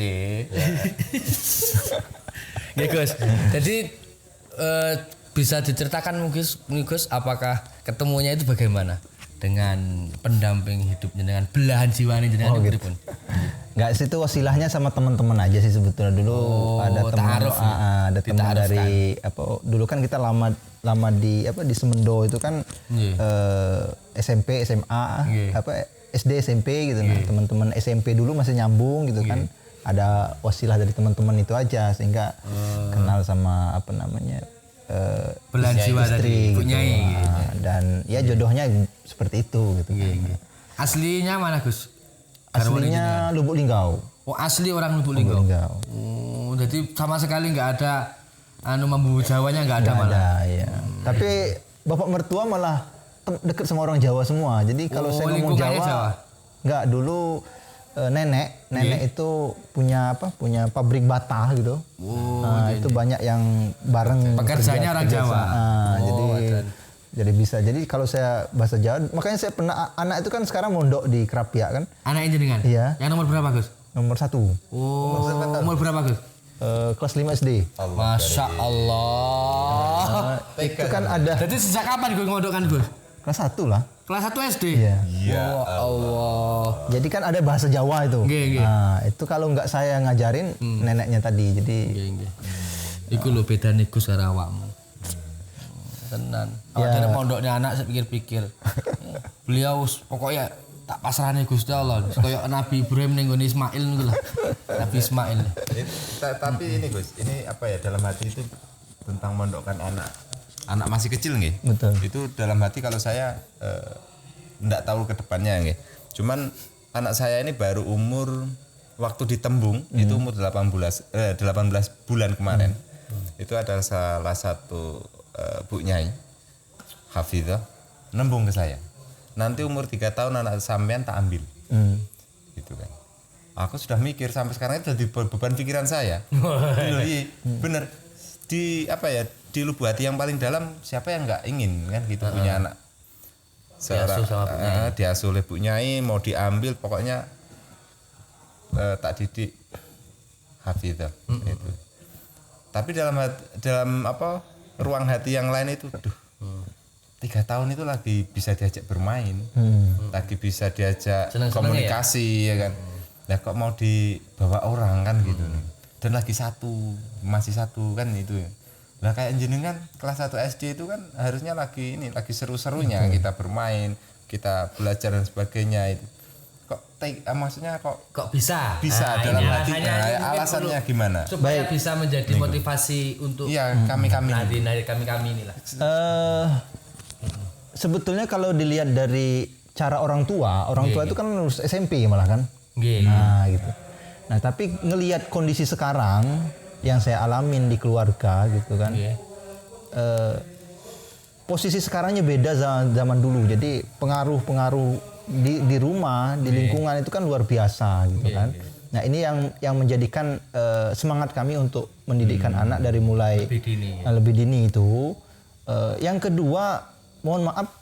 Ya Gus, jadi bisa diceritakan mungkin Gus apakah ketemunya itu bagaimana dengan pendamping hidupnya dengan belahan jiwanya jenengan gitu. pun? Enggak sih, itu wasilahnya sama teman-teman aja sih sebetulnya. Dulu ada teman dari dulu kan kita lama di Semendo itu kan SMP, SMA, SD, SMP gitu. Nah, teman-teman SMP dulu masih nyambung gitu kan. Ada wasilah dari teman-teman itu aja sehingga kenal sama belahan jiwa istri dari gitu. Dan ya jodohnya seperti itu gitu kan. Aslinya mana Gus? Aslinya Lubuk Linggau. Oh, asli orang Lubuk Linggau. Oh, jadi sama sekali nggak ada membubu Jawanya nggak ada malah. Iya. Tapi bapak mertua malah deket sama orang Jawa semua. Jadi kalau saya ngomong Jawa. Enggak, dulu nenek itu punya pabrik bata gitu. Itu banyak yang bareng pekerjaannya orang Jawa. Jadi bisa. Jadi kalau saya bahasa Jawa, makanya saya pernah anak itu kan sekarang mondok di Krapia kan. Anak jenengan? Iya. Yang nomor berapa Gus? Nomor 1. Oh, umur berapa Gus? Kelas 5 SD. Masya Allah. Itu kan ada. Jadi sejak kapan gue ngodokkan Gus? Kelas 1 lah. Kelas 1 SD? Iya. Ya Allah. Jadi kan ada bahasa Jawa itu. Nah, itu kalau nggak saya ngajarin neneknya tadi. Jadi iku lho bedane Gus karo awakmu. Tenan. Awak dhewe pondoknya anak saya pikir-pikir. Beliau pokoknya tak pasrahane Gusti Allah. Kayak Nabi Ibrahim ning nggone Ismail niku lah. Nabi Ismail. Tapi ini Gus, ini apa ya dalam hati itu tentang mondokkan anak masih kecil nggih. Betul. Itu dalam hati kalau saya enggak tahu ke depannya nggih. Cuman anak saya ini baru umur waktu di Tembung itu umur 18 bulan kemarin. Itu adalah salah satu Bu Nyai Hafizah nembung ke saya. Nanti umur 3 tahun anak sampean tak ambil. Gitu kan. Aku sudah mikir sampai sekarang itu jadi beban pikiran saya. Bener. Di di lubuk hati yang paling dalam siapa yang nggak ingin kan gitu punya anak diasuh oleh Bu Nyai mau diambil pokoknya tak didik Hafizah itu. Tapi dalam ruang hati yang lain itu 3 tahun itu lagi bisa diajak bermain, lagi bisa diajak komunikasi ya kan. Nah kok mau dibawa orang kan gitu. Dan lagi masih satu kan itu ya. Nah kayak jenengan kelas 1 SD itu kan harusnya lagi seru-serunya kita bermain, kita belajar dan sebagainya itu. Maksudnya kok bisa dalam hatinya alasannya gimana? Supaya bisa menjadi motivasi untuk kami inilah. Sebetulnya kalau dilihat dari cara orang tua itu kan lulus SMP malah kan. Nah gitu. Nah tapi ngelihat kondisi sekarang yang saya alamin di keluarga gitu kan. Posisi sekarangnya beda zaman dulu. Jadi pengaruh di rumah, di lingkungan itu kan luar biasa gitu kan. Nah ini yang menjadikan semangat kami untuk mendidikkan anak dari mulai lebih dini itu. Yang kedua, mohon maaf,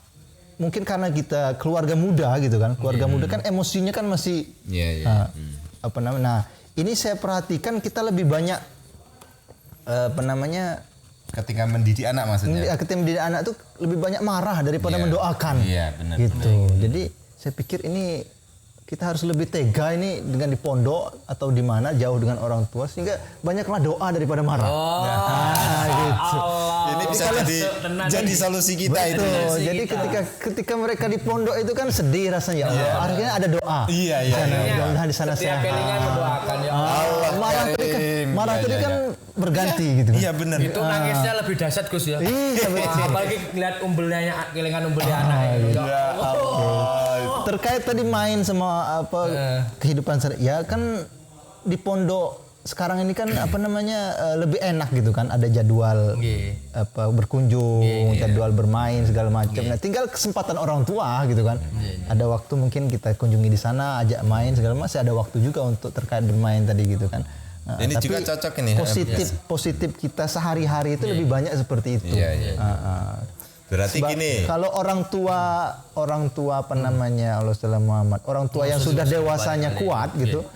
mungkin karena kita keluarga muda gitu kan, keluarga muda kan emosinya kan masih apa namanya. Nah, ini saya perhatikan kita lebih banyak ketika mendidik anak maksudnya. Ketika mendidik anak tuh lebih banyak marah daripada mendoakan. Iya, benar. Gitu. Jadi saya pikir ini kita harus lebih tega ini dengan di pondok atau di mana jauh dengan orang tua sehingga banyaklah doa daripada marah. Gitu. Ini bisa jadi solusi kita itu. Betul. Jadi ketika mereka di pondok itu kan sedih rasanya, ya Allah. Akhirnya ada doa. Iya. Mudah-mudahan di sana Setiap sehat. kelingan mendoakan ya Allah. Marah tadi kan berganti gitu kan. Iya benar. Itu nangisnya lebih dahsyat Gus ya. Iya, betul. Apalagi lihat kelingan umbelnya anak. Terkait tadi main sama kehidupan ya kan di pondok sekarang ini kan lebih enak gitu kan, ada jadwal berkunjung, jadwal bermain segala macam. Nah, tinggal kesempatan orang tua gitu kan. Ada waktu mungkin kita kunjungi di sana, ajak main segala macam, masih ada waktu juga untuk terkait bermain tadi gitu kan. Nah, ini juga cocok ini. Positif kita sehari-hari itu lebih banyak seperti itu. Berarti gini. Kalau orang tua Allah Ta'ala Muhammad, orang tua yang sudah dewasanya kuat gitu,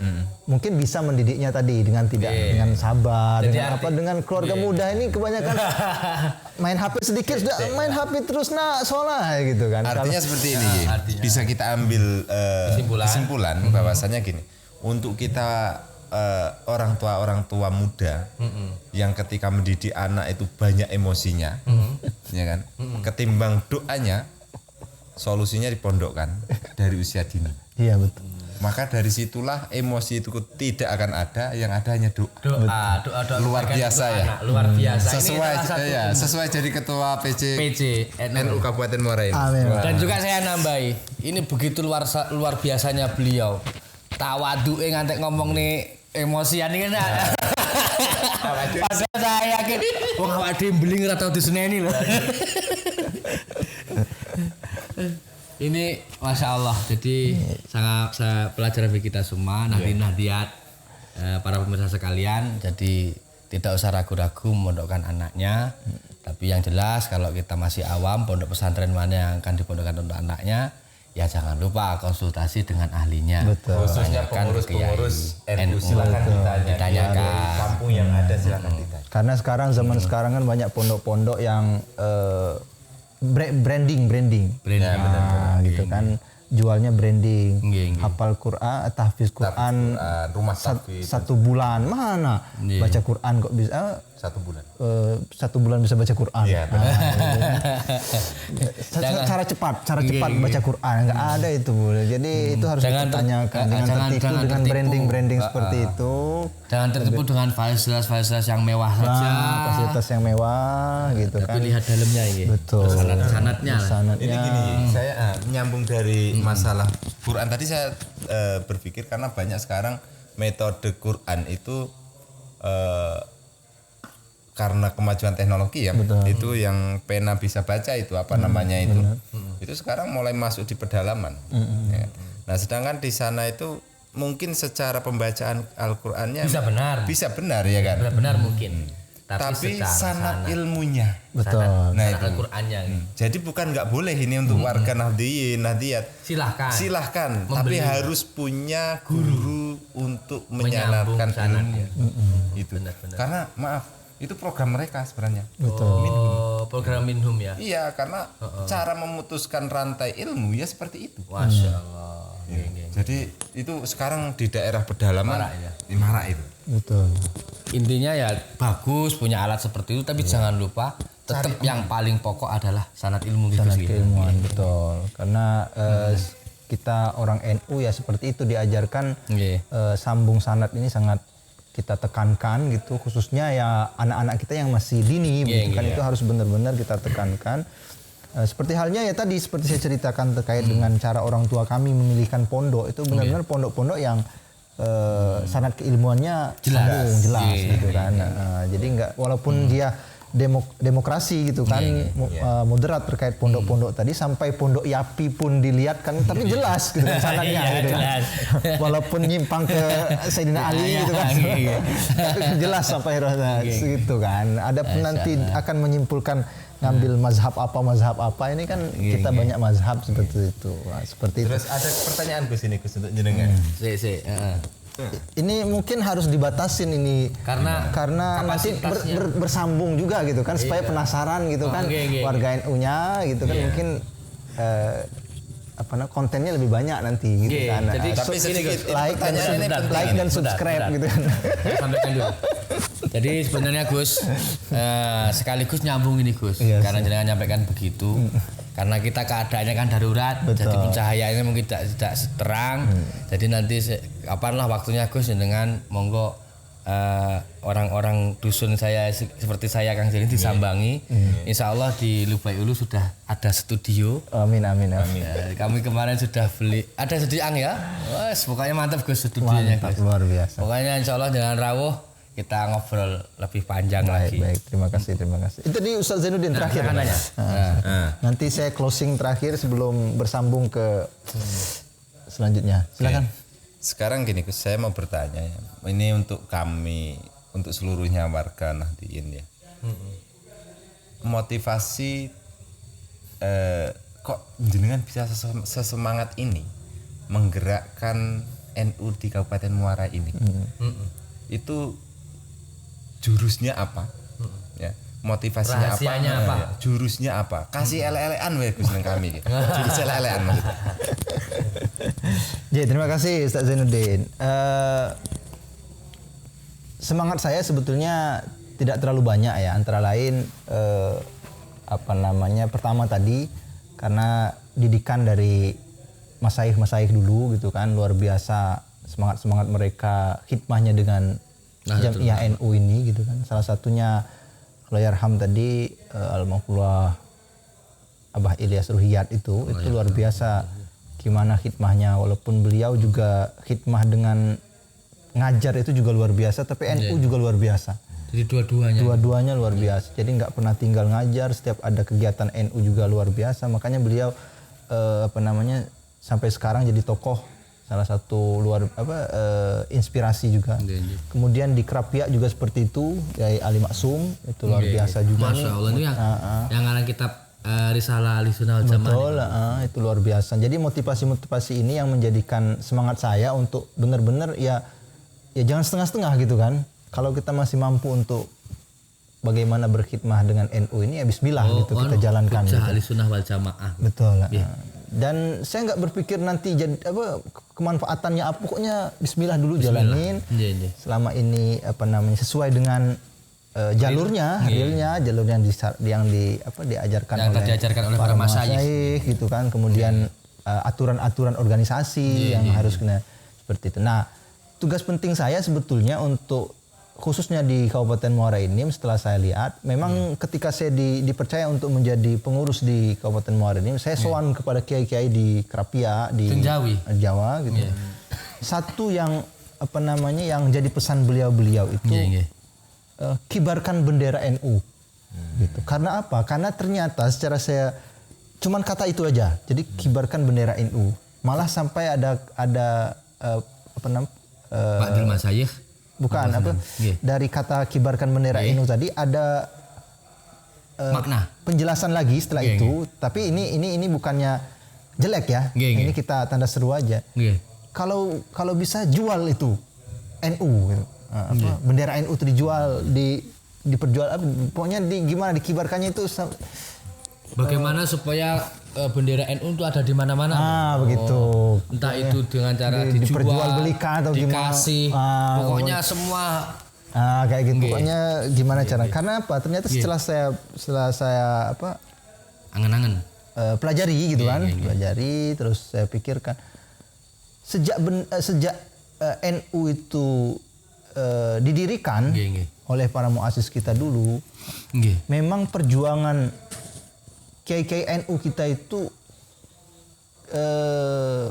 mungkin bisa mendidiknya tadi dengan dengan sabar, dengan keluarga muda ini kebanyakan main HP sedikit sudah main HP terus sholat gitu kan. Artinya seperti ini, bisa kita ambil kesimpulan bahwasanya gini, untuk kita orang tua muda yang ketika mendidik anak itu banyak emosinya, ya kan? Ketimbang doanya, solusinya dipondokkan dari usia dini. Iya betul. Maka dari situlah emosi itu tidak akan ada, yang ada hanya doa. Doa luar biasa ya. Luar biasa. Sesuai jadi ketua PC NU Kabupaten Muara ini. Amin. Dan juga saya nambahi, ini begitu luar biasanya beliau. Tawaduke ngantek ngomong nih emosian ini kan. Padahal saya yakin wong awak dhewe mbeling ora tau diseneni lho. Ini Masya Allah, jadi sangat pelajaran bagi kita semua, Nahdiyat, para pemirsa sekalian. Jadi tidak usah ragu-ragu memondokkan anaknya. Tapi yang jelas kalau kita masih awam, pondok pesantren mana yang akan dipondokkan untuk anaknya, ya jangan lupa konsultasi dengan ahlinya. Betul. Khususnya pengurus NU silakan ditanyakan. Di kampung yang ada silakan ditanya. Karena zaman sekarang kan banyak pondok-pondok yang branding. Nah, gitu kan, jualnya branding. Hafal Quran, tahfiz Quran, rumah tahfiz. 1 bulan mana baca Quran kok bisa 1 bulan. 1 bulan bisa baca Quran. Iya, cara cepat baca Quran nggak ada itu. Jadi itu harus ditanyakan dengan tertipu dengan branding seperti itu. Jangan tertipu dengan fasilitas yang mewah saja. Fasilitas yang mewah gitu kan. Tapi lihat dalamnya ini. Betul. Sanatnya. Ini gini, saya nyambung dari masalah Quran tadi, saya berpikir karena banyak sekarang metode Quran itu karena kemajuan teknologi ya. Betul. Itu yang pena bisa baca itu namanya itu. Itu sekarang mulai masuk di pedalaman. Ya. Nah, sedangkan di sana itu mungkin secara pembacaan Al-Qur'annya bisa benar ya kan? Benar mungkin. Tapi sanad ilmunya. Betul. Nah, itu Al-Qur'annya. Jadi bukan nggak boleh ini untuk warga Nahdiyat. Silahkan. Tapi harus punya guru untuk menyandarkan ilmu. Itu. Benar. Karena maaf, itu program mereka sebenarnya. Betul. Program Minhum ya. Iya, karena cara memutuskan rantai ilmu ya seperti itu. Masya Allah. Jadi itu sekarang di daerah pedalaman marak itu. Betul. Intinya ya bagus punya alat seperti itu, tapi jangan lupa tetap yang paling pokok adalah sanad ilmu. Sanad keilmuan, betul. Karena kita orang NU ya seperti itu diajarkan. Sambung sanad ini sangat kita tekankan gitu, khususnya ya anak-anak kita yang masih dini, itu harus benar-benar kita tekankan. Seperti halnya ya tadi seperti saya ceritakan terkait dengan cara orang tua kami memilihkan pondok, itu benar-benar pondok-pondok yang sanad keilmuannya jelas gitu kan. Jadi enggak, walaupun dia demokrasi gitu kan, moderat terkait pondok-pondok tadi, sampai pondok Yapi pun dilihat kan, tapi jelas gitu kan sanadnya gitu kan. Walaupun nyimpang ke Sayyidina Ali gitu kan, tapi jelas sampai gitu kan. Adapun nanti akan menyimpulkan ngambil mazhab apa ini kan kita banyak mazhab seperti itu. Nah, seperti Terus itu. ada pertanyaan Gus ini Gus untuk jenengan. Ini mungkin harus dibatasin ini Karena nanti bersambung juga gitu kan, supaya penasaran gitu kan warga NU-nya gitu kan, mungkin kontennya lebih banyak nanti gitu kan. Jadi Tapi sedikit like dan subscribe gitu kan. Saya sampaikan dulu. Jadi sebenarnya Gus sekaligus nyambung ini Gus, karena jangan nyampaikan begitu. Karena kita keadaannya kan darurat, jadi pencahayaannya mungkin tidak terang. Jadi nanti kapan lah waktunya Gus dengan monggo orang-orang dusun saya seperti saya Kang Jeli disambangi. Insya Allah di Lubai Ulu sudah ada studio. Amin. Kami kemarin sudah beli, ada studio ya. Wes, pokoknya mantap Gus studionya Gus. Luar biasa. Pokoknya Insya Allah dengan rawuh kita ngobrol lebih panjang lagi. Baik, terima kasih. Itu di Ustaz Zainuddin terakhir. Nanti saya closing terakhir sebelum bersambung ke selanjutnya. Silakan. Sekarang gini Gus, saya mau bertanya ya. Ini untuk kami, untuk seluruhnya warga Nahdliyin ya. Motivasi kok jenengan bisa sesemangat ini menggerakkan NU di Kabupaten Muara ini? Itu jurusnya apa? Ya, motivasinya apa? Ya, jurusnya apa? Kasih ele-elean we Gus nang kami. Jurus ele-elean maksudnya. Jadi terima kasih Ustaz Zainuddin. Semangat saya sebetulnya tidak terlalu banyak ya, antara lain pertama tadi karena didikan dari masaih-masaih dulu gitu kan, luar biasa semangat mereka, hikmahnya dengan Jamiah NU ini gitu kan. Salah satunya Allahyarham tadi almarhumah Abah Ilyas Ruhiyat itu luar biasa gimana hikmahnya, walaupun beliau juga hikmah dengan ngajar itu juga luar biasa, tapi NU juga luar biasa. Jadi dua-duanya luar biasa. Jadi nggak pernah tinggal ngajar, setiap ada kegiatan NU juga luar biasa. Makanya beliau sampai sekarang jadi tokoh salah satu inspirasi juga. Kemudian di Krapia juga seperti itu, Kiai Ali Maksum itu luar biasa juga. Masya Allah ini yang ngarang kitab Risalah Ahlussunnah wal Jamaah. Betul, itu luar biasa. Jadi motivasi ini yang menjadikan semangat saya untuk benar-benar ya jangan setengah-setengah gitu kan. Kalau kita masih mampu untuk bagaimana berkhidmah dengan NU ini ya bismillah gitu kita jalankan. Ahlussunnah wal Jamaah. Betul. Dan saya nggak berpikir nanti jadi kemanfaatannya apa, pokoknya bismillah dulu jalanin. Selama ini sesuai dengan jalurnya yang diajarkan oleh para masyayikh gitu kan. Kemudian aturan-aturan organisasi yang harus kena seperti itu. Nah, tugas penting saya sebetulnya untuk khususnya di Kabupaten Muara ini, setelah saya lihat, memang ketika saya dipercaya untuk menjadi pengurus di Kabupaten Muara ini, saya sowan kepada kiai-kiai di Krapia, di Jawa gitu. Satu yang yang jadi pesan beliau itu kibarkan bendera NU. Gitu. Karena apa? Karena ternyata secara saya cuman kata itu aja. Jadi kibarkan bendera NU. Malah sampai ada Pak Dilma Syayikh. Bukan dari kata kibarkan bendera NU tadi ada makna penjelasan lagi setelah itu. Tapi ini bukannya jelek ya. Ini kita tanda seru aja. Kalau bisa jual itu NU gitu. Bendera NU itu dijual, diperjual, pokoknya gimana dikibarkannya itu. Bagaimana supaya bendera NU itu ada di mana-mana? Begitu. Entah itu dengan cara diperjualbelikan atau dikasih, pokoknya semua. Kayak gitu. Pokoknya gimana cara? Karena apa? Ternyata setelah saya angen-angen pelajari gitu kan, pelajari terus saya pikirkan sejak NU itu didirikan oleh para muassis kita dulu, memang perjuangan kiai-kiai NU kita itu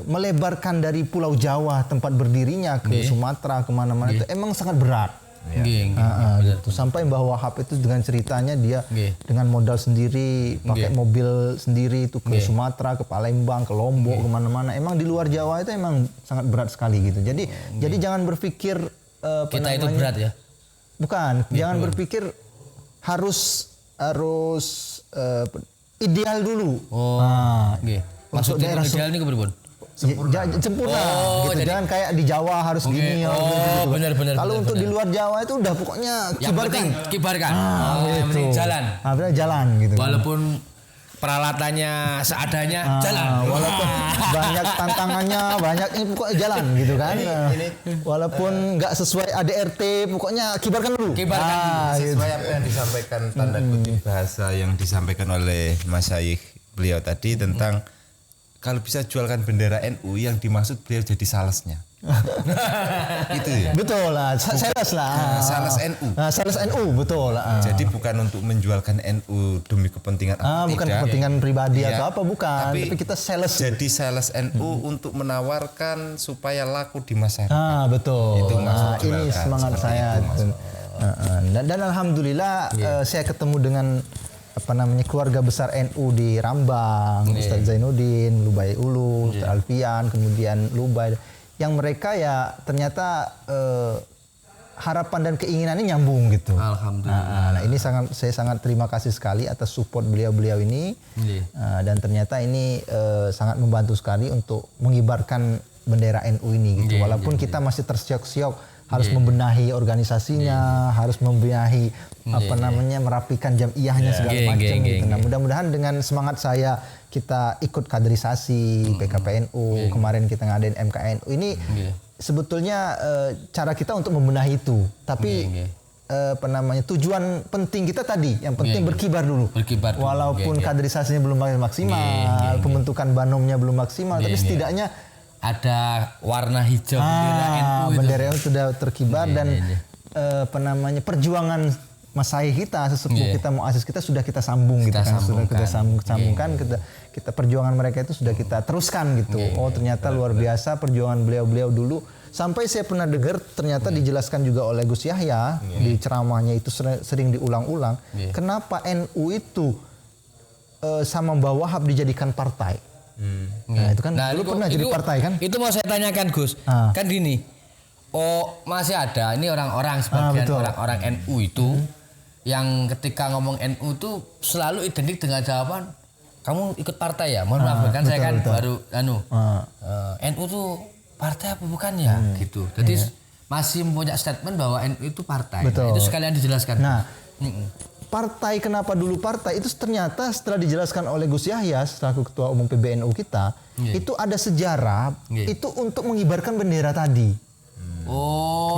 melebarkan dari Pulau Jawa tempat berdirinya ke Sumatera kemana-mana itu emang sangat berat. Nggih, gitu. Sampai Mbah Wahab itu dengan ceritanya dia dengan modal sendiri, pakai mobil sendiri itu ke Sumatera, ke Palembang, ke Lombok, kemana-mana. Emang di luar Jawa itu emang sangat berat sekali gitu. Jadi jangan berpikir kita itu berat ya. Bukan, jangan berpikir harus ideal dulu. Maksudnya ideal ini keberibun? Sempurna gitu. Jangan kayak di Jawa harus gini gitu. Benar. Kalau untuk di luar Jawa itu udah pokoknya kibarkan. Gitu. Jalan. Jalan gitu. Walaupun peralatannya seadanya jalan. Walaupun banyak tantangannya, banyak ini pokoknya jalan gitu kan. Walaupun nggak sesuai ADRT, pokoknya kibarkan dulu. Sesuai apa yang disampaikan tanda kutip bahasa yang disampaikan oleh Mas Syaikh beliau tadi tentang kalau bisa jualkan bendera NU, yang dimaksud beliau jadi salesnya. Itu ya. Betul lah, sales lah. Sales NU. Sales NU betul lah. Jadi bukan untuk menjualkan NU demi kepentingan bukan tidak. Kepentingan pribadi atau apa bukan, tapi kita sales. Jadi sales NU untuk menawarkan supaya laku di masyarakat. Betul. Itu maksud ini semangat saya. Dan alhamdulillah saya ketemu dengan keluarga besar NU di Rambang, Ustadz Zainuddin, Lubai Ulu, Ustadz Alfian, kemudian Lubai, yang mereka ya ternyata harapan dan keinginannya nyambung gitu. Alhamdulillah. Nah ini saya sangat terima kasih sekali atas support beliau-beliau ini, dan ternyata ini sangat membantu sekali untuk mengibarkan bendera NU ini gitu. Walaupun kita masih tersiok-siok harus membenahi organisasinya, harus membenahi merapikan jamiyahnya segala macam gitu. Nah, mudah-mudahan dengan semangat saya kita ikut kaderisasi PKPNU, kemarin kita ngadain MKNU ini sebetulnya cara kita untuk membenahi itu. Tapi tujuan penting kita tadi, yang penting berkibar dulu. Walaupun kaderisasinya belum maksimal, pembentukan banomnya belum maksimal, tapi setidaknya ada warna hijau bendera NU sudah terkibar dan perjuangan Mas Syaikh kita, sesepuh kita, muassis kita sudah kita sambung gitu kan, sudah kita sambungkan, kita perjuangan mereka itu sudah kita teruskan gitu. Ternyata luar biasa perjuangan beliau-beliau dulu. Sampai saya pernah dengar ternyata dijelaskan juga oleh Gus Yahya di ceramahnya itu sering diulang-ulang. Kenapa NU itu sama Mbah Wahab dijadikan partai? Nah itu kan dulu pernah jadi partai kan? Itu mau saya tanyakan Gus. Kan gini, masih ada ini orang-orang sebagian orang-orang NU itu yang ketika ngomong NU itu selalu identik dengan jawaban kamu ikut partai ya? Mohon maaf kan saya kan baru NU tuh partai apa bukan ya gitu. Jadi masih punya statement bahwa NU itu partai. Nah, itu sekalian dijelaskan. Nah, partai kenapa dulu partai itu ternyata setelah dijelaskan oleh Gus Yahya selaku ketua umum PBNU kita, itu ada sejarah itu untuk mengibarkan bendera tadi.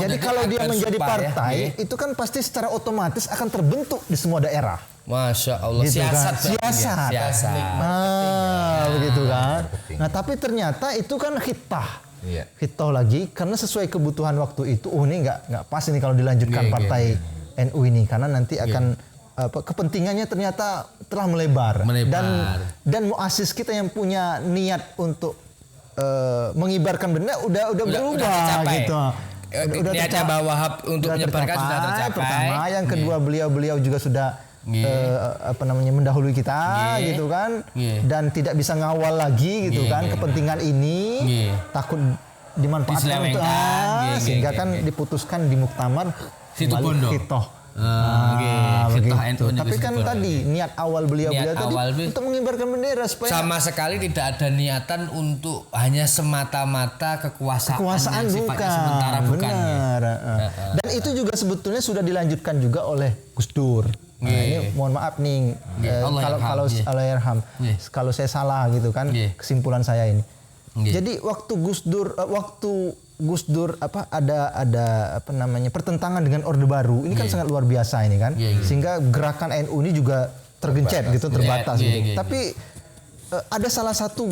Jadi kalau dia menjadi partai itu kan pasti secara otomatis akan terbentuk di semua daerah. Masya Allah. Gitu Siasat. Begitu kan. Nah tapi ternyata itu kan hitah lagi karena sesuai kebutuhan waktu itu. Ini nggak pas ini kalau dilanjutkan partai NU ini karena nanti akan kepentingannya ternyata telah melebar. Dan muassis kita yang punya niat untuk mengibarkan bendera udah berubah gitu. Udah niatnya Mbah Wahab untuk menyebarkan sudah tercapai. Pertama, yang kedua beliau juga sudah mendahului kita gitu kan, dan tidak bisa ngawal lagi gitu kan kepentingan ini, takut dimanfaatkan untuk sehingga kan diputuskan di muktamar Khitoh. Begitu. Tapi kan tadi niat awal beliau tadi untuk mengibarkan bendera supaya sama sekali tidak ada niatan untuk hanya semata-mata kekuasaan bukan. Sementara benar. Dan itu juga sebetulnya sudah dilanjutkan juga oleh Gus Dur. Nah, ini mohon maaf nih kalau saya salah gitu kan kesimpulan saya ini. Jadi waktu Gus Dur ada pertentangan dengan Orde Baru ini kan sangat luar biasa ini kan, sehingga gerakan NU ini juga tergencet gitu, terbatas gitu. Tapi ada salah satu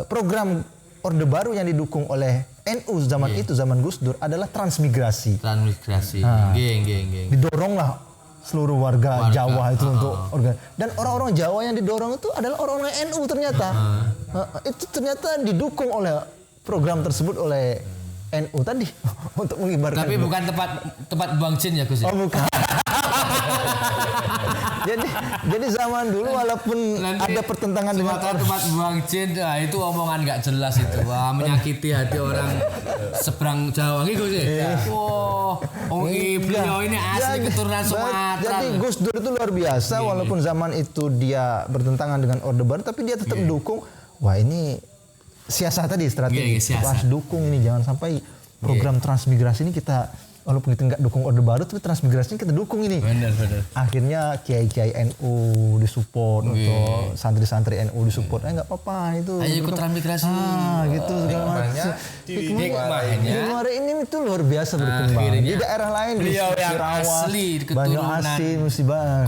program Orde Baru yang didukung oleh NU zaman itu, zaman Gus Dur adalah transmigrasi. Didoronglah seluruh warga Jawa itu untuk dan orang-orang Jawa yang didorong itu adalah orang-orang NU ternyata. Itu ternyata didukung oleh program tersebut oleh NU tadi untuk mengibarkan. Tapi bukan tempat buang jin ya Gus. Oh bukan. jadi zaman dulu walaupun Nanti ada pertentangan dengan tempat buang jin, nah, itu omongan nggak jelas itu. Wah, menyakiti hati orang seberang Jawa gitu sih. Wow, beliau ini asli keturunan Sumatera. Jadi Gus Dur itu luar biasa walaupun zaman itu dia bertentangan dengan Orde Baru tapi dia tetap mendukung. Wah, ini siasat tadi strategi. Kita harus dukung ini, jangan sampai program transmigrasi ini kita walaupun kita nggak dukung Orde Baru tapi transmigrasinya kita dukung ini. Benar. Akhirnya kiai-kiai NU disupport untuk santri-santri NU disupport. Nggak apa-apa itu. Ayo ikut transmigrasi. Gitu segala macam. Hikmahnya ini itu luar biasa berkembang. Di daerah lain di beliau yang asli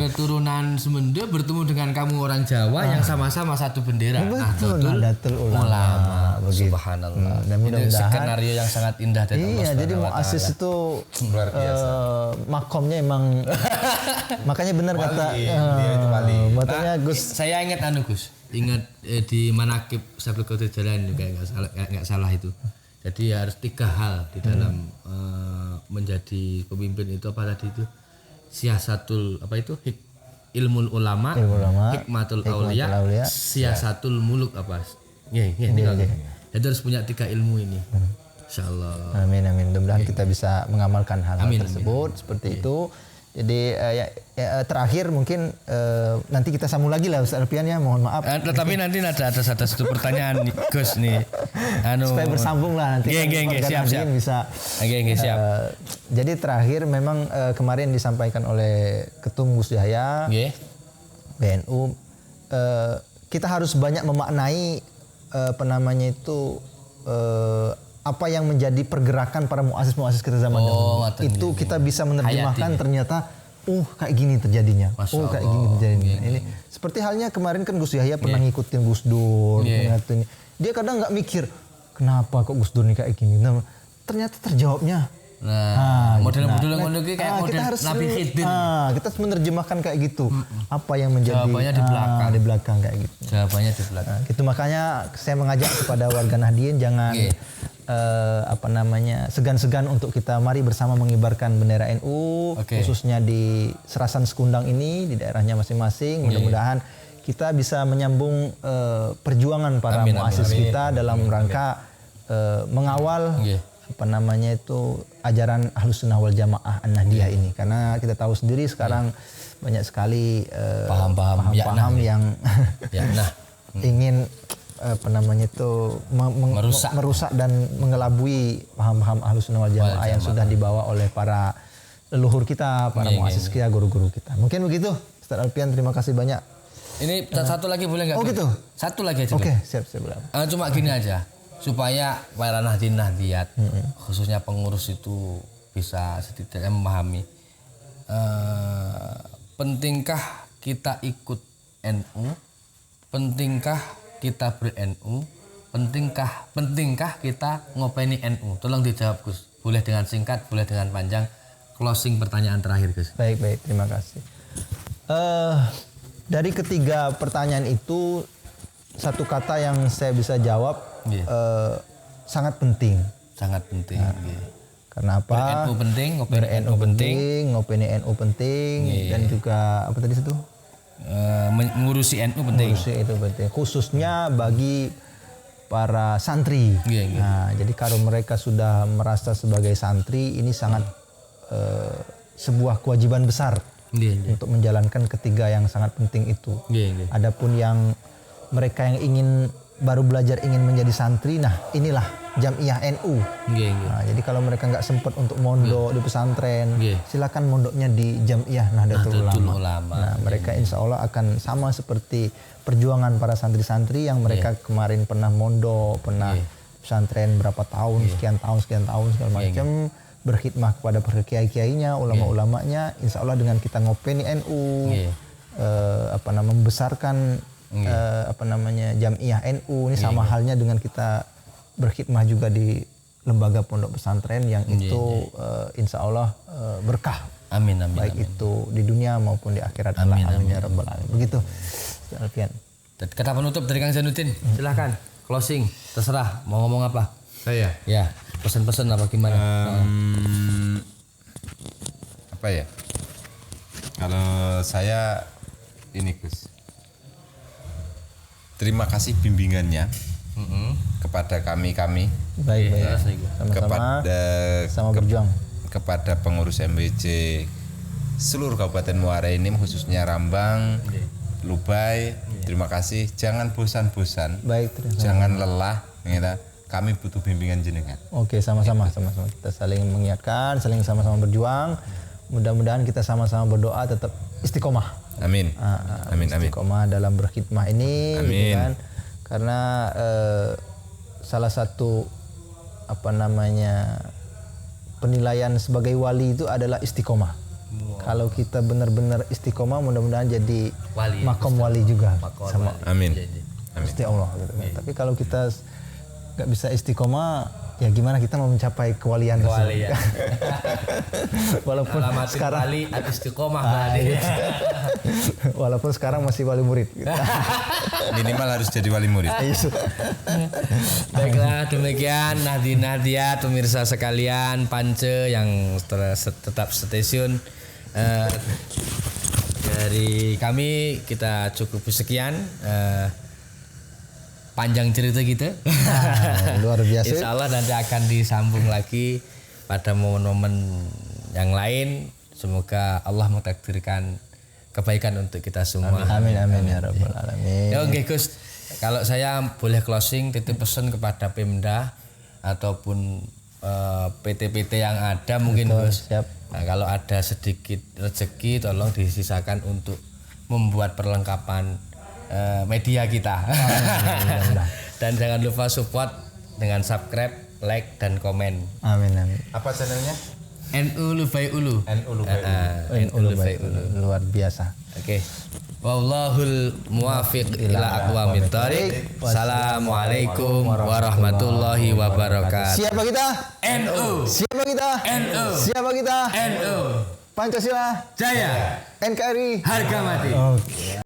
keturunan Semende bertemu dengan kamu orang Jawa yang sama-sama satu bendera. Nahdlatul Ulama. Subhanallah. Ini skenario yang sangat indah dari Allah. Iya, jadi muassis itu luar biasa. Makomnya emang makanya benar kata dia itu wali. Makanya Gus, saya ingat Gus. Ingat di Manaqib Sabul Qadir Jalan juga enggak salah itu. Jadi harus 3 hal di dalam menjadi pemimpin itu apa tadi itu? Siasatul apa itu? Ilmul ulama, hikmatul aulia, siasatul muluk apa? Jadi harus punya 3 ilmu ini. Insyaallah. Amin. Mudah-mudahan kita bisa mengamalkan hal-hal tersebut seperti itu. Jadi terakhir mungkin nanti kita sambung lagi lah Ustaz Alfian ya, mohon maaf. Tapi nanti ada satu pertanyaan nih, Gus nih. Supaya bersambung lah nanti. Siap. Bisa. Siap. Jadi terakhir memang kemarin disampaikan oleh Ketum Gus Yahya BNU, kita harus banyak memaknai apa yang menjadi pergerakan para muassis kita zaman dahulu. Itu kita bisa menerjemahkan ternyata kayak gini terjadinya. Kayak gini terjadinya. Ini seperti halnya kemarin kan Gus Yahya pernah ngikutin Gus Dur, dia kadang nggak mikir kenapa kok Gus Dur nih kayak gini. Nah, ternyata terjawabnya. Model-model ngono iki kayak model Nabi Khidir. Kita harus menerjemahkan kayak gitu. Apa yang menjadi jawabannya di belakang kayak gitu. Jawabannya di belakang. Gitu makanya saya mengajak kepada warga Nahdien jangan segan-segan untuk kita mari bersama mengibarkan bendera NU khususnya di Serasan Sekundang ini di daerahnya masing-masing. Mudah-mudahan kita bisa menyambung perjuangan para muassis kita dalam rangka mengawal ajaran Ahlus Sunnah wal Jamaah An-Nahdiyah ini, karena kita tahu sendiri sekarang banyak sekali paham-paham yang ingin merusak dan mengelabui paham-paham Ahlus Sunnah wal Jamaah yang sudah dibawa oleh para leluhur kita, para muassis kita, guru-guru kita. Mungkin begitu, Ustaz Alfian, terima kasih banyak. Ini satu lagi boleh nggak? Oh gitu. Satu lagi aja. Oke, siap. Cuma gini aja. Supaya para nahdien-nahdiyat khususnya pengurus itu bisa setidaknya memahami pentingkah kita ikut NU, pentingkah kita ber-NU, pentingkah kita ngopeni NU. Tolong dijawab Gus, boleh dengan singkat, boleh dengan panjang. Closing pertanyaan terakhir Gus. Baik, terima kasih. Dari ketiga pertanyaan itu satu kata yang saya bisa jawab, sangat penting. Karena apa? Ber-NU penting, ber-NU penting, ngopeni NU penting, dan juga apa tadi itu? Mengurusi NU penting. Mengurusi itu penting. Khususnya bagi para santri. Nah, jadi kalau mereka sudah merasa sebagai santri, ini sangat sebuah kewajiban besar untuk menjalankan ketiga yang sangat penting itu. Adapun yang mereka yang ingin baru belajar ingin menjadi santri, nah inilah Jamiah NU. Nah, jadi kalau mereka nggak sempat untuk mondok di pesantren, silakan mondoknya di Jamiah Nahdlatul Ulama. Nah, mereka insya Allah akan sama seperti perjuangan para santri-santri yang mereka kemarin pernah mondok, pernah pesantren berapa tahun, sekian tahun segala macam, berkhidmah kepada kiai-kiainya, ulama-ulamanya. Insya Allah dengan kita ngopeni NU, membesarkan Jamiah NU ini sama halnya dengan kita berkhidmah juga di lembaga pondok pesantren yang itu insya Allah berkah. Amin. Baik itu di dunia maupun di akhirat. Amin ya rabbal alamin. Begitu, Alfian. Kata penutup dari Kang Zainuddin, silahkan closing, terserah mau ngomong apa. Saya. Ya. Pesan-pesan apa gimana? Apa ya? Kalau saya ini Gus, terima kasih bimbingannya kepada kami Baik. Sama-sama. kepada Sama berjuang. kepada pengurus MBC seluruh Kabupaten Muara Enim, khususnya Rambang, Lubai. Terima kasih. Jangan bosan-bosan, Baik, terima kasih. jangan lelah. Kami butuh bimbingan jenengan. Oke, sama-sama. Kita saling mengingatkan, saling sama-sama berjuang. Mudah-mudahan kita sama-sama berdoa tetap istiqomah. Amin. Amin. Istiqomah dalam berkhidmah ini, gitu Amin. kan. Karena salah satu penilaian sebagai wali itu adalah istiqomah. Kalau kita benar-benar istiqomah, mudah-mudahan jadi Wali, makom wali juga sama Amin. Gusti Allah gitu kan. Tapi kalau kita nggak bisa istiqomah, ya gimana kita mau mencapai kewalian tersebut? Kewalian. Walaupun Alamatin sekarang wali istiqomah berarti. walaupun sekarang masih wali murid gitu. Minimal harus jadi wali murid. Baiklah, demikian Nahdien-Nahdiat pemirsa sekalian Pance yang tetap stay tune. Dari kami kita cukup sekian. Panjang cerita kita. Luar biasa. Insya Allah nanti akan disambung lagi pada momen-momen yang lain. Semoga Allah mentakdirkan kebaikan untuk kita semua. Amin ya rabbal alamin. Ya oke Gus, kalau saya boleh closing titip pesan kepada Pemda ataupun PT-PT yang ada mungkin Gus. Siap. Nah, kalau ada sedikit rezeki tolong disisakan untuk membuat perlengkapan media kita. Dan jangan lupa support dengan subscribe, like dan komen. Amin. Apa channelnya? NU Lubai Ulu. NU Lubai Ulu. NU Lubai Ulu. Luar biasa. Oke. Wallahul muwafiq ila aqwamit thoriq. Assalamualaikum warahmatullahi wabarakatuh. Siapa kita? NU. Siapa kita? NU. Siapa kita? NU. Pancasila. Jaya. NKRI. Harga mati. Oke.